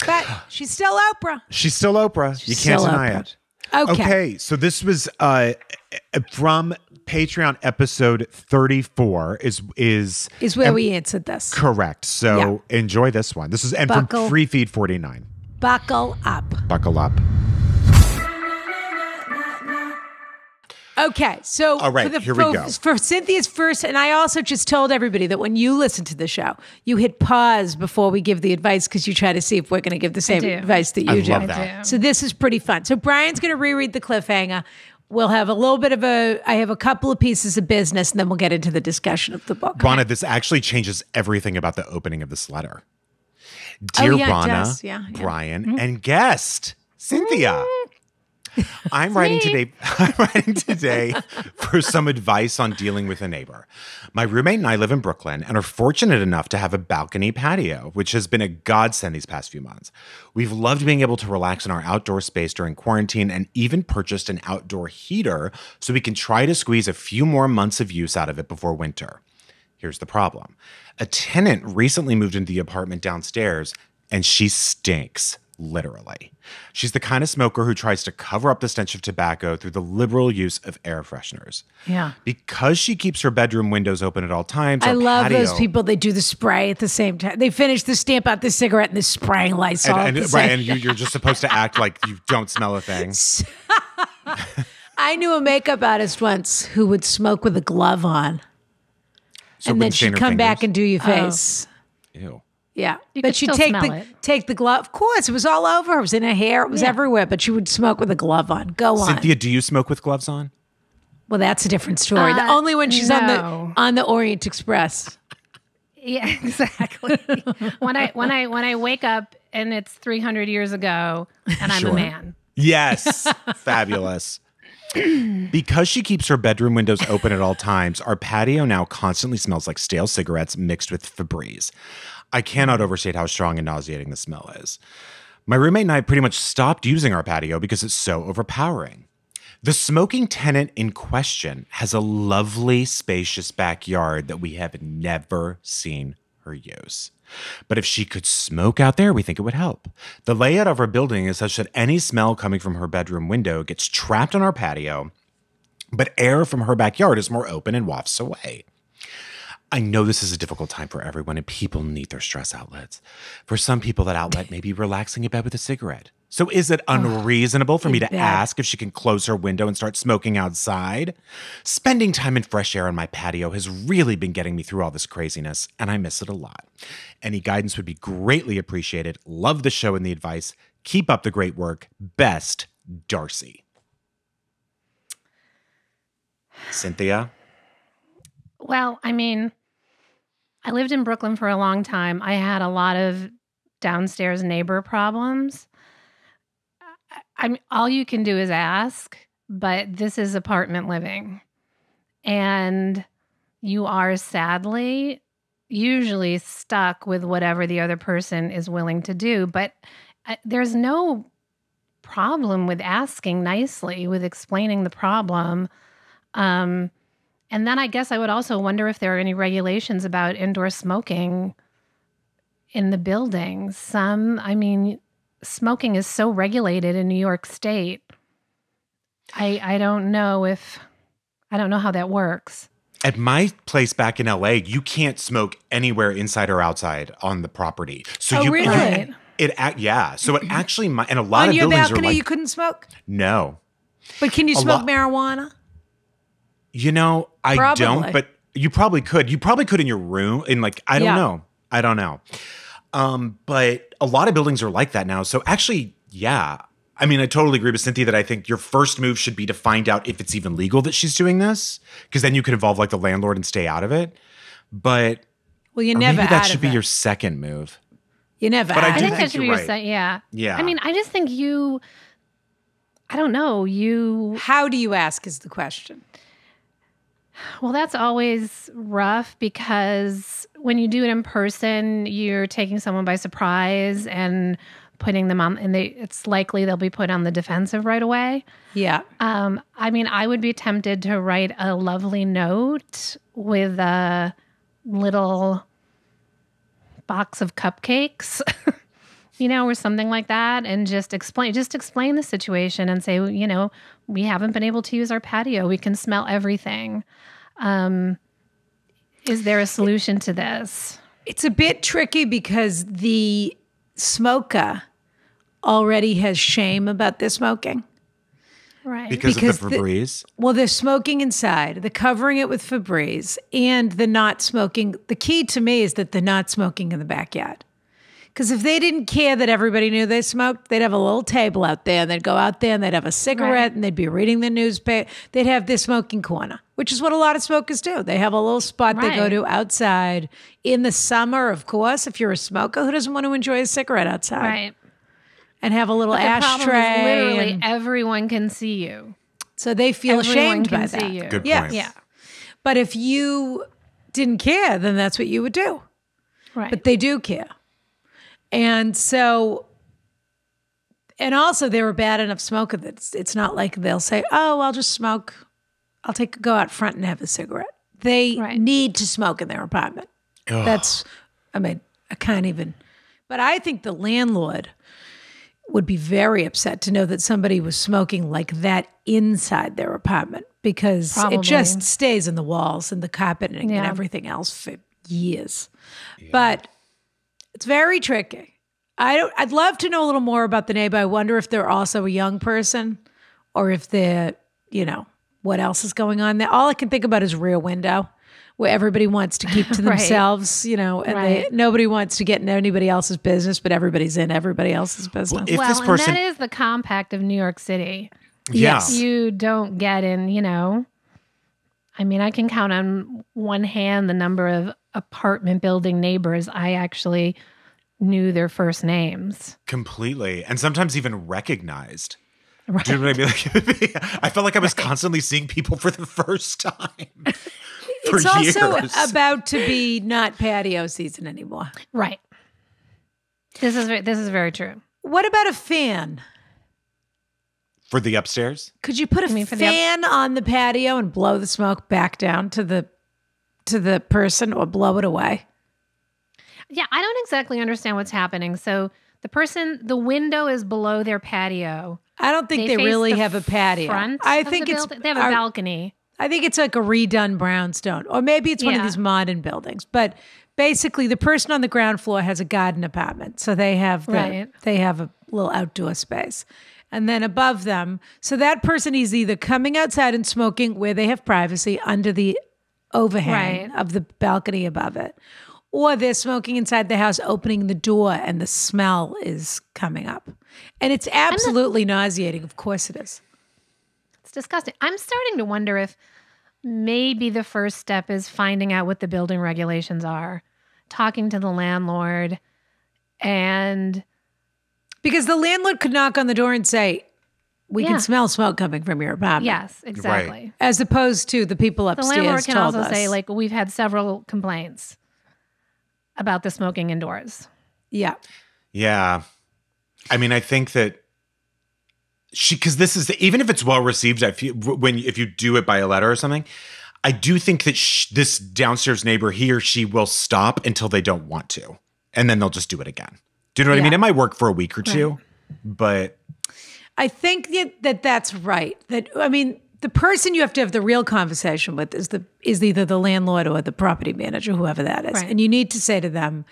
But she's still Oprah. She's still Oprah. You can't deny it. Okay. So this was from Patreon episode 34 is where we answered this. Correct. So enjoy this one. This is from Free Feed 49. Buckle up. Buckle up. Okay, so all right, here we go. For Cynthia's first, and I also just told everybody that when you listen to the show, you hit pause before we give the advice because you try to see if we're going to give the same advice that you do. Love that. So this is pretty fun. So Brian's going to reread the cliffhanger. We'll have a little bit of I have a couple of pieces of business, and then we'll get into the discussion of the book. Rana, this actually changes everything about the opening of this letter. Dear Rana, Brian, and guest, Cynthia. I'm writing today for some advice on dealing with a neighbor. My roommate and I live in Brooklyn and are fortunate enough to have a balcony patio, which has been a godsend these past few months. We've loved being able to relax in our outdoor space during quarantine and even purchased an outdoor heater so we can try to squeeze a few more months of use out of it before winter. Here's the problem. A tenant recently moved into the apartment downstairs and she stinks. Literally. She's the kind of smoker who tries to cover up the stench of tobacco through the liberal use of air fresheners. Yeah. Because she keeps her bedroom windows open at all times. I love those people. They do the spray at the same time. They finish the stamp out the cigarette and the spraying Lysol. And you're just supposed to act like you don't smell a thing. I knew a makeup artist once who would smoke with a glove on. So and then she'd come back and do your face. Ew. Yeah, but she'd take the glove. Of course, it was all over. It was in her hair. It was everywhere. But she would smoke with a glove on. Go on, Cynthia. Do you smoke with gloves on? Well, that's a different story. Only when she's on the Orient Express. Yeah, exactly. when I wake up and it's 300 years ago and I'm a man. Yes, fabulous. Because she keeps her bedroom windows open at all times, our patio now constantly smells like stale cigarettes mixed with Febreze. I cannot overstate how strong and nauseating the smell is. My roommate and I pretty much stopped using our patio because it's so overpowering. The smoking tenant in question has a lovely, spacious backyard that we have never seen her use. But if she could smoke out there, we think it would help. The layout of our building is such that any smell coming from her bedroom window gets trapped on our patio, but air from her backyard is more open and wafts away. I know this is a difficult time for everyone and people need their stress outlets. For some people, that outlet may be relaxing in bed with a cigarette. So is it unreasonable for me to ask if she can close her window and start smoking outside? Spending time in fresh air on my patio has really been getting me through all this craziness, and I miss it a lot. Any guidance would be greatly appreciated. Love the show and the advice. Keep up the great work. Best, Darcy. Cynthia? Well, I mean, I lived in Brooklyn for a long time. I had a lot of downstairs neighbor problems. All you can do is ask, but this is apartment living. And you are sadly usually stuck with whatever the other person is willing to do. But there's no problem with asking nicely, with explaining the problem. And then I guess I would also wonder if there are any regulations about indoor smoking in the buildings. Smoking is so regulated in New York State. I don't know how that works. At my place back in LA, you can't smoke anywhere inside or outside on the property. So really? So it actually might, and a lot of buildings are like. On your balcony, you couldn't smoke? No. But can you smoke marijuana? You know, I don't, but you probably could. You probably could in your room. I don't know. But a lot of buildings are like that now. So actually, yeah. I mean, I totally agree with Cynthia that I think your first move should be to find out if it's even legal that she's doing this, because then you could involve like the landlord and stay out of it. But maybe that should be your second move. You never. But have. I do think that should be you're your right. yeah. Yeah. I mean, I just think I don't know, How do you ask is the question. well, that's always rough because when you do it in person, you're taking someone by surprise and putting them on, and it's likely they'll be put on the defensive right away. Yeah. I mean, I would be tempted to write a lovely note with a little box of cupcakes, or something like that, and just explain the situation and say, we haven't been able to use our patio. We can smell everything. Is there a solution to this? It's a bit tricky because the smoker already has shame about their smoking. Right. Because of the Febreze? Well, they're smoking inside. They're covering it with Febreze, and they're not smoking. The key to me is that they're not smoking in the backyard. Because if they didn't care that everybody knew they smoked, they'd have a little table out there, and they'd go out there and they'd have a cigarette, and they'd be reading the newspaper. They'd have their smoking corner, which is what a lot of smokers do. They have a little spot they go to outside. In the summer, of course, if you're a smoker, who doesn't want to enjoy a cigarette outside? Right. And have a little ashtray. The problem is literally everyone can see you. So they feel ashamed by see that. you. Good Yes. point. Yeah. But if you didn't care, then that's what you would do. Right. But they do care. And so, and also they're a bad enough smoker that it's not like they'll say, oh, I'll just smoke. I'll go out front and have a cigarette. They need to smoke in their apartment. Ugh. I can't even. But I think the landlord would be very upset to know that somebody was smoking like that inside their apartment because it just stays in the walls and the carpeting and everything else for years. Yeah. But it's very tricky. I'd love to know a little more about the neighbor. I wonder if they're also a young person or if they're, what else is going on there. All I can think about is Rear Window, where everybody wants to keep to themselves, and nobody wants to get in anybody else's business, but everybody's in everybody else's business. Well, this person, and that is the compact of New York City. Yes. You don't get in, I mean, I can count on one hand the number of apartment building neighbors I actually knew their first names. Completely. And sometimes even recognized. Right. Do you know what I mean? I felt like I was constantly seeing people for the first time. It's also about to be not patio season anymore. Right. This is very true. What about a fan? For the upstairs? Could you put a fan on the patio and blow the smoke back down to the person or blow it away? Yeah, I don't exactly understand what's happening. So the window is below their patio. I don't think they really have a patio. I think they have a balcony. I think it's like a redone brownstone, or maybe it's one of these modern buildings. But basically, the person on the ground floor has a garden apartment, so they have they have a little outdoor space, and then above them, so that person is either coming outside and smoking where they have privacy under the overhang of the balcony above it, or they're smoking inside the house, opening the door, and the smell is coming up, and it's absolutely nauseating. Of course, it is. It's disgusting. I'm starting to wonder if maybe the first step is finding out what the building regulations are, talking to the landlord, and because the landlord could knock on the door and say, we can smell smoke coming from your apartment. Yes, exactly. Right. As opposed to the people upstairs. The landlord can also us. say, like, we've had several complaints about the smoking indoors. Yeah. Yeah. I mean, I think that because this is, even if it's well received, I feel if you do it by a letter or something, I do think that this downstairs neighbor, he or she will stop until they don't want to. And then they'll just do it again. Do you know what I mean? It might work for a week or two, but I think that's right. The person you have to have the real conversation with is either the landlord or the property manager, whoever that is. Right. And you need to say to them,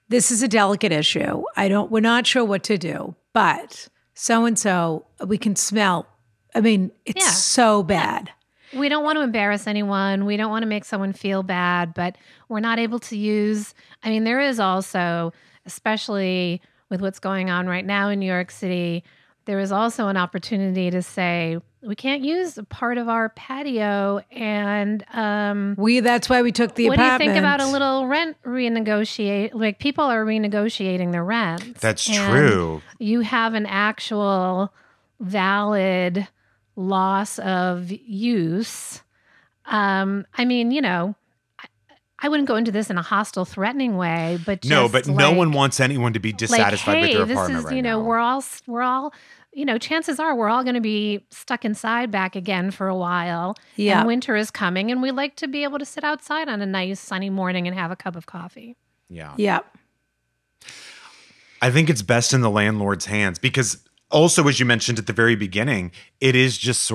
this is a delicate issue. We're not sure what to do, but so-and-so, we can smell. I mean, it's so bad. We don't want to embarrass anyone. We don't want to make someone feel bad, but we're not able to use, there is also, especially with what's going on right now in New York City, there is also an opportunity to say, we can't use a part of our patio. And that's why we took the apartment. What do you think about a little rent renegotiate? Like, people are renegotiating their rents. That's true. You have an actual valid loss of use. I mean, you know, I wouldn't go into this in a hostile, threatening way, but just no one wants anyone to be dissatisfied with their apartment right now. We're all, you know, chances are we're all going to be stuck inside back again for a while. Yeah. And winter is coming, and we like to be able to sit outside on a nice sunny morning and have a cup of coffee. Yeah. Yeah. I think it's best in the landlord's hands because also, as you mentioned at the very beginning, it is just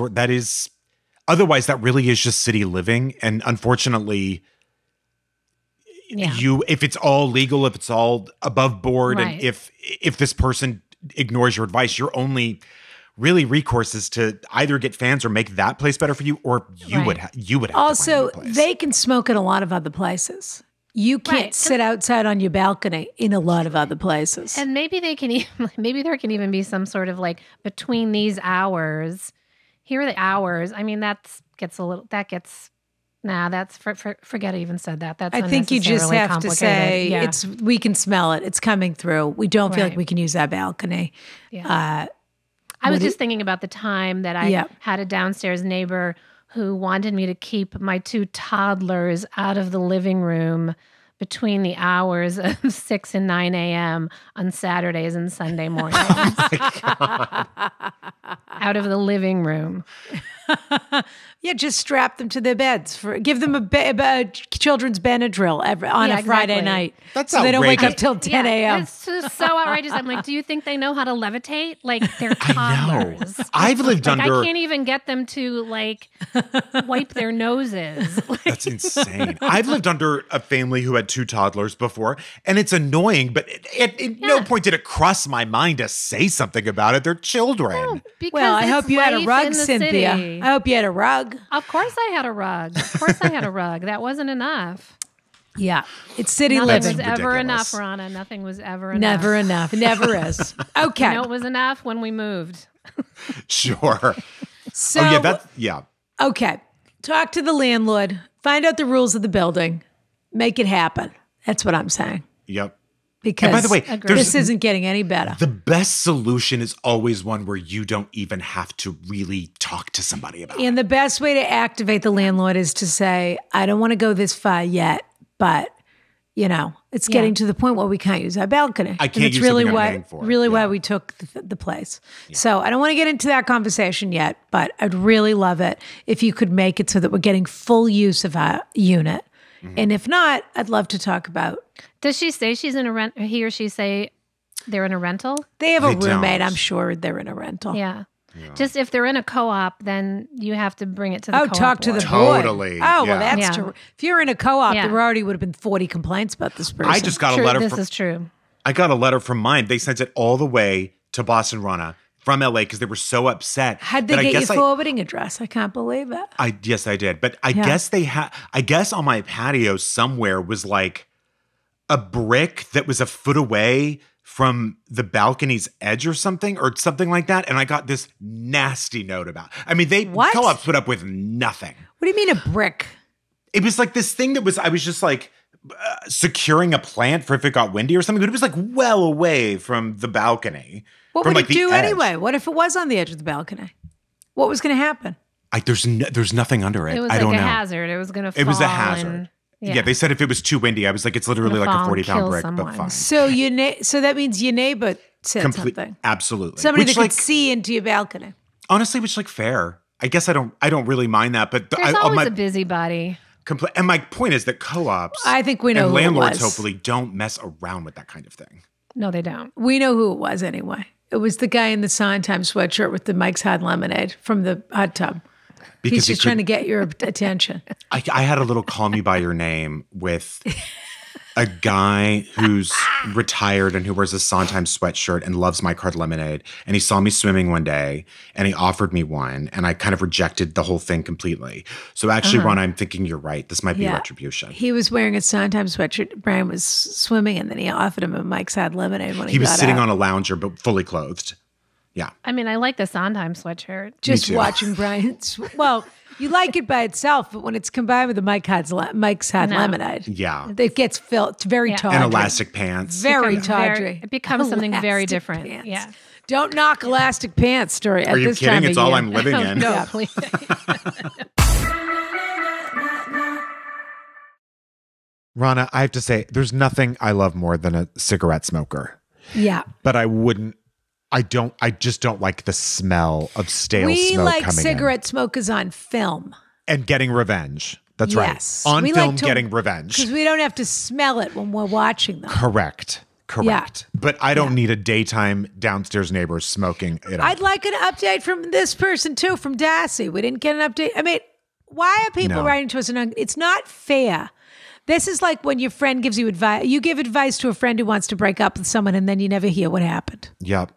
otherwise that really is just city living. And unfortunately, if it's all legal, if it's all above board, right. And if this person ignores your advice, your only really recourse is to either get fans or make that place better for you, or you would have also, to find a place. They can smoke in a lot of other places. You can't sit outside on your balcony in a lot of other places. And maybe there can even be some sort of like between these hours. Here are the hours. I mean, forget I even said that. That's I think you just have to say we can smell it. It's coming through. We don't feel like we can use that balcony. Yeah. I was just thinking about the time that I had a downstairs neighbor who wanted me to keep my 2 toddlers out of the living room between the hours of 6 and 9 a.m. on Saturdays and Sunday mornings. Oh my God. Out of the living room. Yeah, just strap them to their beds. Give them a children's Benadryl on a Friday night. That's so outrageous. They don't wake up till 10 a.m. It's just so outrageous. I'm like, do you think they know how to levitate? Like, they're toddlers. I've lived under... I can't even get them to, like, wipe their noses. That's insane. I've lived under a family who had 2 toddlers before, and it's annoying, but at no point did it cross my mind to say something about it. They're children. No, well, I hope you had a rug, Cynthia. City. I hope you had a rug. Of course I had a rug. That wasn't enough. Yeah. It's city living. living. Nothing was ever enough, Rana. Nothing was ever enough. Never enough. It never is. Okay. You know, it was enough when we moved. Sure. So, okay. Talk to the landlord. Find out the rules of the building. Make it happen. That's what I'm saying. Yep. Because by the way, this isn't getting any better. The best solution is always one where you don't even have to really talk to somebody about it. And the best way to activate the landlord is to say, I don't want to go this far yet, but, you know, it's getting to the point where we can't use our balcony. I can't use something I'm paying for. Really why we took the place. Yeah. So I don't want to get into that conversation yet, but I'd really love it if you could make it so that we're getting full use of our unit. Mm-hmm. And if not, I'd love to talk about. Does she say she's in a rent? He or she say they're in a rental? They have a roommate. I'm sure they're in a rental. Yeah. Just if they're in a co-op, then you have to bring it to the co-op. Talk to the board. Totally. Oh, well, that's true. If you're in a co-op, there already would have been 40 complaints about this person. I just got a letter. This is true. I got a letter from mine. They sent it all the way to Boston, Rana, from LA because they were so upset. How'd they get your forwarding address? I can't believe it. Yes, I did. But I guess they had. I guess on my patio somewhere was like a brick that was a foot away from the balcony's edge or something like that. And I got this nasty note about. I mean, co-ops put up with nothing. What do you mean a brick? It was like this thing that I was just like securing a plant for if it got windy or something. But it was like well away from the balcony. What would it do anyway? What if it was on the edge of the balcony? What was going to happen? There's nothing under it. It was I don't know. A hazard. It was going to fall. It was a hazard. Yeah, they said if it was too windy, I was like, it's literally like a 40-pound brick, but fine. So so that means your neighbor said something. Absolutely. Somebody that could see into your balcony. Honestly, which like fair. I guess I don't really mind that, but there's always a busybody. And my point is that co-ops, I think we know and who landlords it was. hopefully don't mess around with that kind of thing. No, they don't. We know who it was anyway. It was the guy in the Sondheim sweatshirt with the Mike's Hard Lemonade from the hot tub. Because he's just trying to get your attention. I had a little Call Me By Your Name with a guy who's retired and who wears a Sondheim sweatshirt and loves Mike's Hard Lemonade. And he saw me swimming one day and he offered me one. And I kind of rejected the whole thing completely. So actually, Ron, I'm thinking you're right. This might be retribution. He was wearing a Sondheim sweatshirt. Brian was swimming and then he offered him a Mike's Hard Lemonade when he got was sitting out. on a lounger but fully clothed. Yeah. I mean, I like the Sondheim sweatshirt. Just watching Brian's. Well, you like it by itself, but when it's combined with the Mike's Hot Lemonade, it gets filled. It's very tawdry. And elastic pants. Very tawdry. It becomes something very different. Pants. Yeah. Don't knock elastic pants, Story. Are you kidding? It's all I'm living in. No, please. Rana, I have to say, there's nothing I love more than a cigarette smoker. Yeah. But I just don't like the smell of stale smoke coming in. We like cigarette smokers on film. And getting revenge. That's right. On film, getting revenge. Because we don't have to smell it when we're watching them. Correct. Yeah. But I don't need a daytime downstairs neighbor smoking it up. I'd like an update from this person, too, from Darcy. We didn't get an update. I mean, why are people writing to us? It's not fair. This is like when your friend gives you advice. You give advice to a friend who wants to break up with someone and then you never hear what happened. Yep.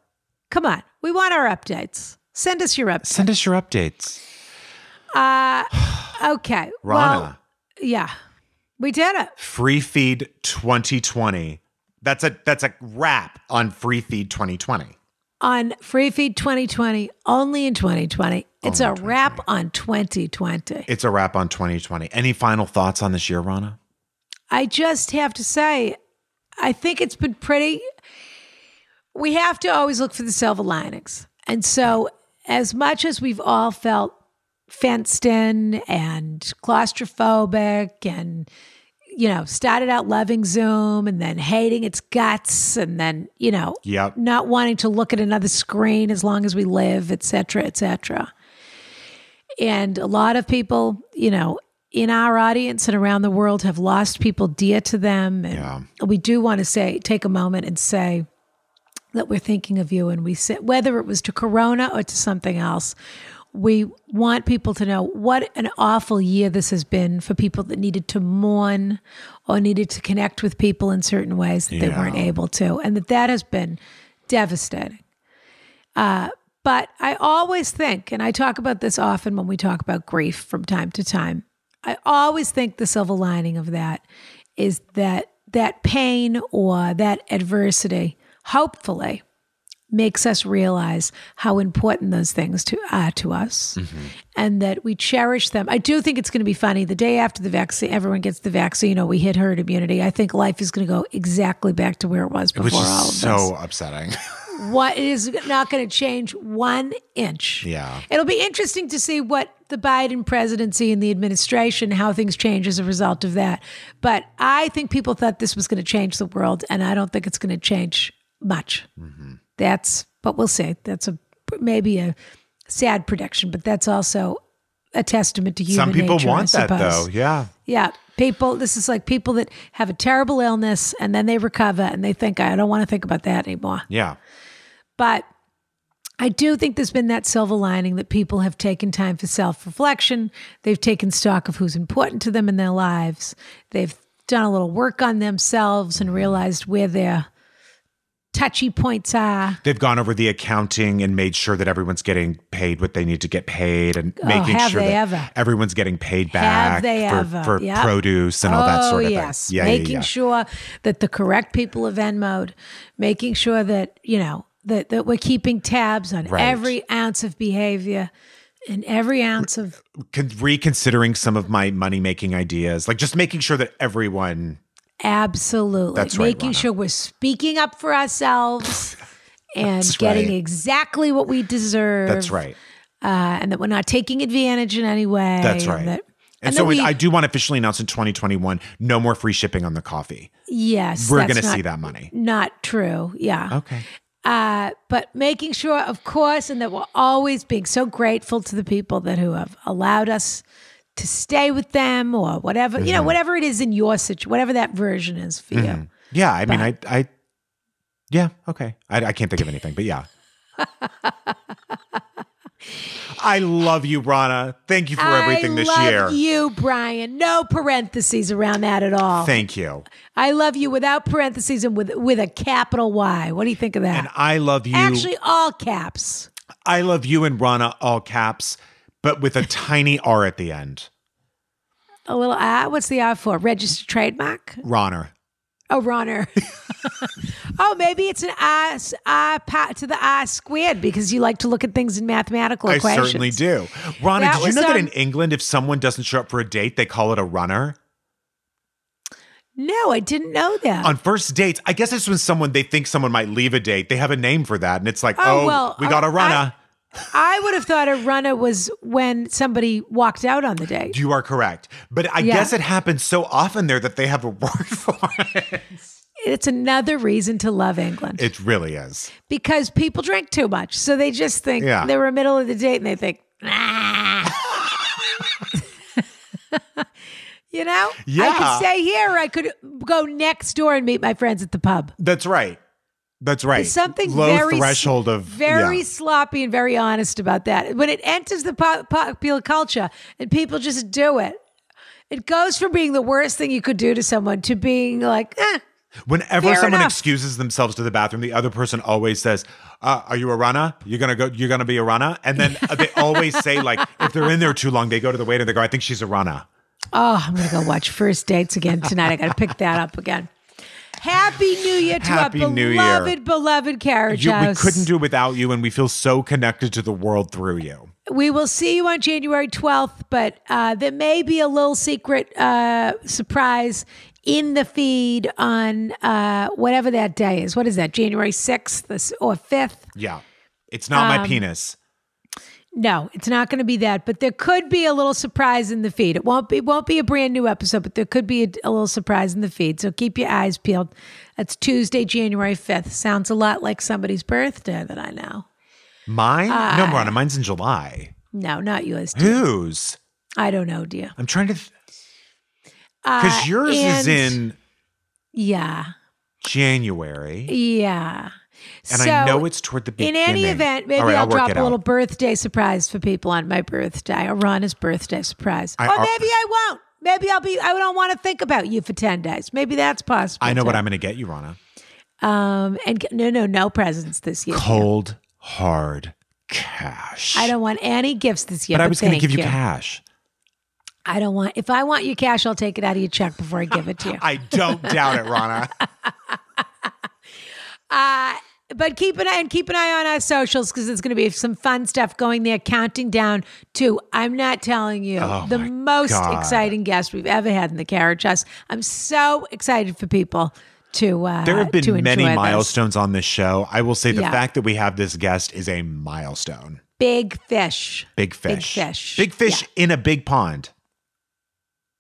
Come on. We want our updates. Send us your updates. Send us your updates. Okay. Rana. Well, yeah. We did it. Free Feed 2020. That's a wrap on Free Feed 2020. On Free Feed 2020, only in 2020. It's a wrap on 2020. It's a wrap on 2020. Any final thoughts on this year, Rana? I just have to say, I think it's been pretty. We have to always look for the silver linings. And so, as much as we've all felt fenced in and claustrophobic and, started out loving Zoom and then hating its guts and then, not wanting to look at another screen as long as we live, et cetera, et cetera. And a lot of people, in our audience and around the world have lost people dear to them. And we do want to take a moment and say that we're thinking of you. And we say, whether it was to Corona or to something else, we want people to know what an awful year this has been for people that needed to mourn or needed to connect with people in certain ways that they weren't able to. And that has been devastating. But I always think, and I talk about this often when we talk about grief from time to time, I always think the silver lining of that is that pain or that adversity, hopefully, makes us realize how important those things are to us and that we cherish them. I do think it's going to be funny. The day after the vaccine, everyone gets the vaccine, we hit herd immunity. I think life is going to go exactly back to where it was before all of this. Which is so upsetting. What is not going to change 1 inch. Yeah. It'll be interesting to see what the Biden presidency and the administration, how things change as a result of that. But I think people thought this was going to change the world, and I don't think it's going to change much. But we'll see. That's maybe a sad prediction, but that's also a testament to human nature. Some people want that, though. Yeah. Yeah. This is like people that have a terrible illness and then they recover and they think, I don't want to think about that anymore. Yeah. But I do think there's been that silver lining that people have taken time for self-reflection. They've taken stock of who's important to them in their lives. They've done a little work on themselves and realized where their touchy points are. They've gone over the accounting and made sure that everyone's getting paid what they need to get paid and making sure that everyone's getting paid back for produce and all that sort of thing. Yeah, making sure that the correct people are Venmo'd, making sure that, that we're keeping tabs on every ounce of behavior and every ounce of reconsidering some of my money-making ideas, like just making sure that everyone. Absolutely. That's right, making sure we're speaking up for ourselves and getting exactly what we deserve. That's right. And that we're not taking advantage in any way. That's right. And so I do want to officially announce in 2021, no more free shipping on the coffee. Yes. We're going to see that money. Not true. Yeah. Okay. But making sure, of course, and that we're always being so grateful to the people who have allowed us to stay with them or whatever, whatever it is in your situation, whatever that version is for you. Yeah. I mean, yeah. Okay. I can't think of anything, but yeah. I love you, Rana. Thank you for everything this year. I love you, Brian. No parentheses around that at all. Thank you. I love you without parentheses and with a capital Y. What do you think of that? And I love you. Actually, all caps. I love you and Rana, all caps, but with a tiny R at the end. A little R? What's the R for? Registered trademark? Rana. A runner. Oh, maybe it's an to the I squared because you like to look at things in mathematical equations. I certainly do. Ronna, did you know that in England, if someone doesn't show up for a date, they call it a runner? No, I didn't know that. On first dates, I guess it's when they think someone might leave a date. They have a name for that. And it's like, we got a runner. I would have thought a runner was when somebody walked out on the date. You are correct. But I guess it happens so often there that they have a word for it. It's another reason to love England. It really is. Because people drink too much. So they just think they were in the middle of the date and they think, you know? Yeah. I could stay here. I could go next door and meet my friends at the pub. That's right. That's right. There's something low threshold of very sloppy and very honest about that. When it enters the popular culture and people just do it, it goes from being the worst thing you could do to someone to being like, Whenever someone excuses themselves to the bathroom, the other person always says, "Are you a runner? You're gonna be a runner?" And then they always say, like, if they're in there too long, they go to the waiter. They go, "I think she's a runner." Oh, I'm gonna go watch First Dates again tonight. I got to pick that up again. Happy New Year to our beloved Carriage House. We couldn't do it without you, and we feel so connected to the world through you. We will see you on January 12th, but there may be a little secret surprise in the feed on whatever that day is. What is that, January 6th or 5th? Yeah. It's not my penis. No, it's not going to be that, but there could be a little surprise in the feed. It won't be a brand new episode, but there could be a little surprise in the feed. So keep your eyes peeled. That's Tuesday, January 5th. Sounds a lot like somebody's birthday that I know. Mine? No, Miranda, mine's in July. No, not yours. Dear. Whose? I don't know, dear. I'm trying to... Because yours is in... Yeah. January. Yeah. And so, I know it's toward the beginning. In any event, maybe I'll drop a little birthday surprise for people on my birthday, or Ronna's birthday surprise. Or maybe I won't. Maybe I don't want to think about you for 10 days. Maybe that's possible. I know what I'm going to get you, Ronna. And no presents this year. Cold, hard cash. I don't want any gifts this year. But I was going to give you cash. If I want your cash, I'll take it out of your check before I give it to you. I don't doubt it, Ronna. But keep an eye on our socials because there's going to be some fun stuff going there, counting down to, I'm not telling you, the most exciting guest we've ever had in the Carriage House. I'm so excited for people to there have been many milestones this. On this show. I will say the fact that we have this guest is a milestone. Big fish. Big fish in a big pond.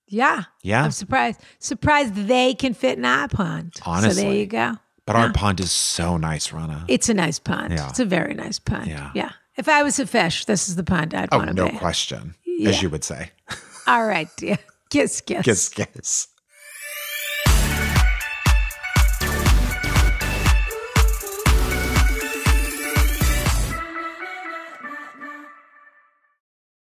Yeah. Yeah. I'm surprised they can fit in our pond. Honestly. So there you go. But our pond is so nice, Ronna. It's a nice pond. Yeah. It's a very nice pond. Yeah. If I was a fish, this is the pond I'd want to be. No question, as you would say. All right, dear. Kiss, kiss. Kiss, kiss.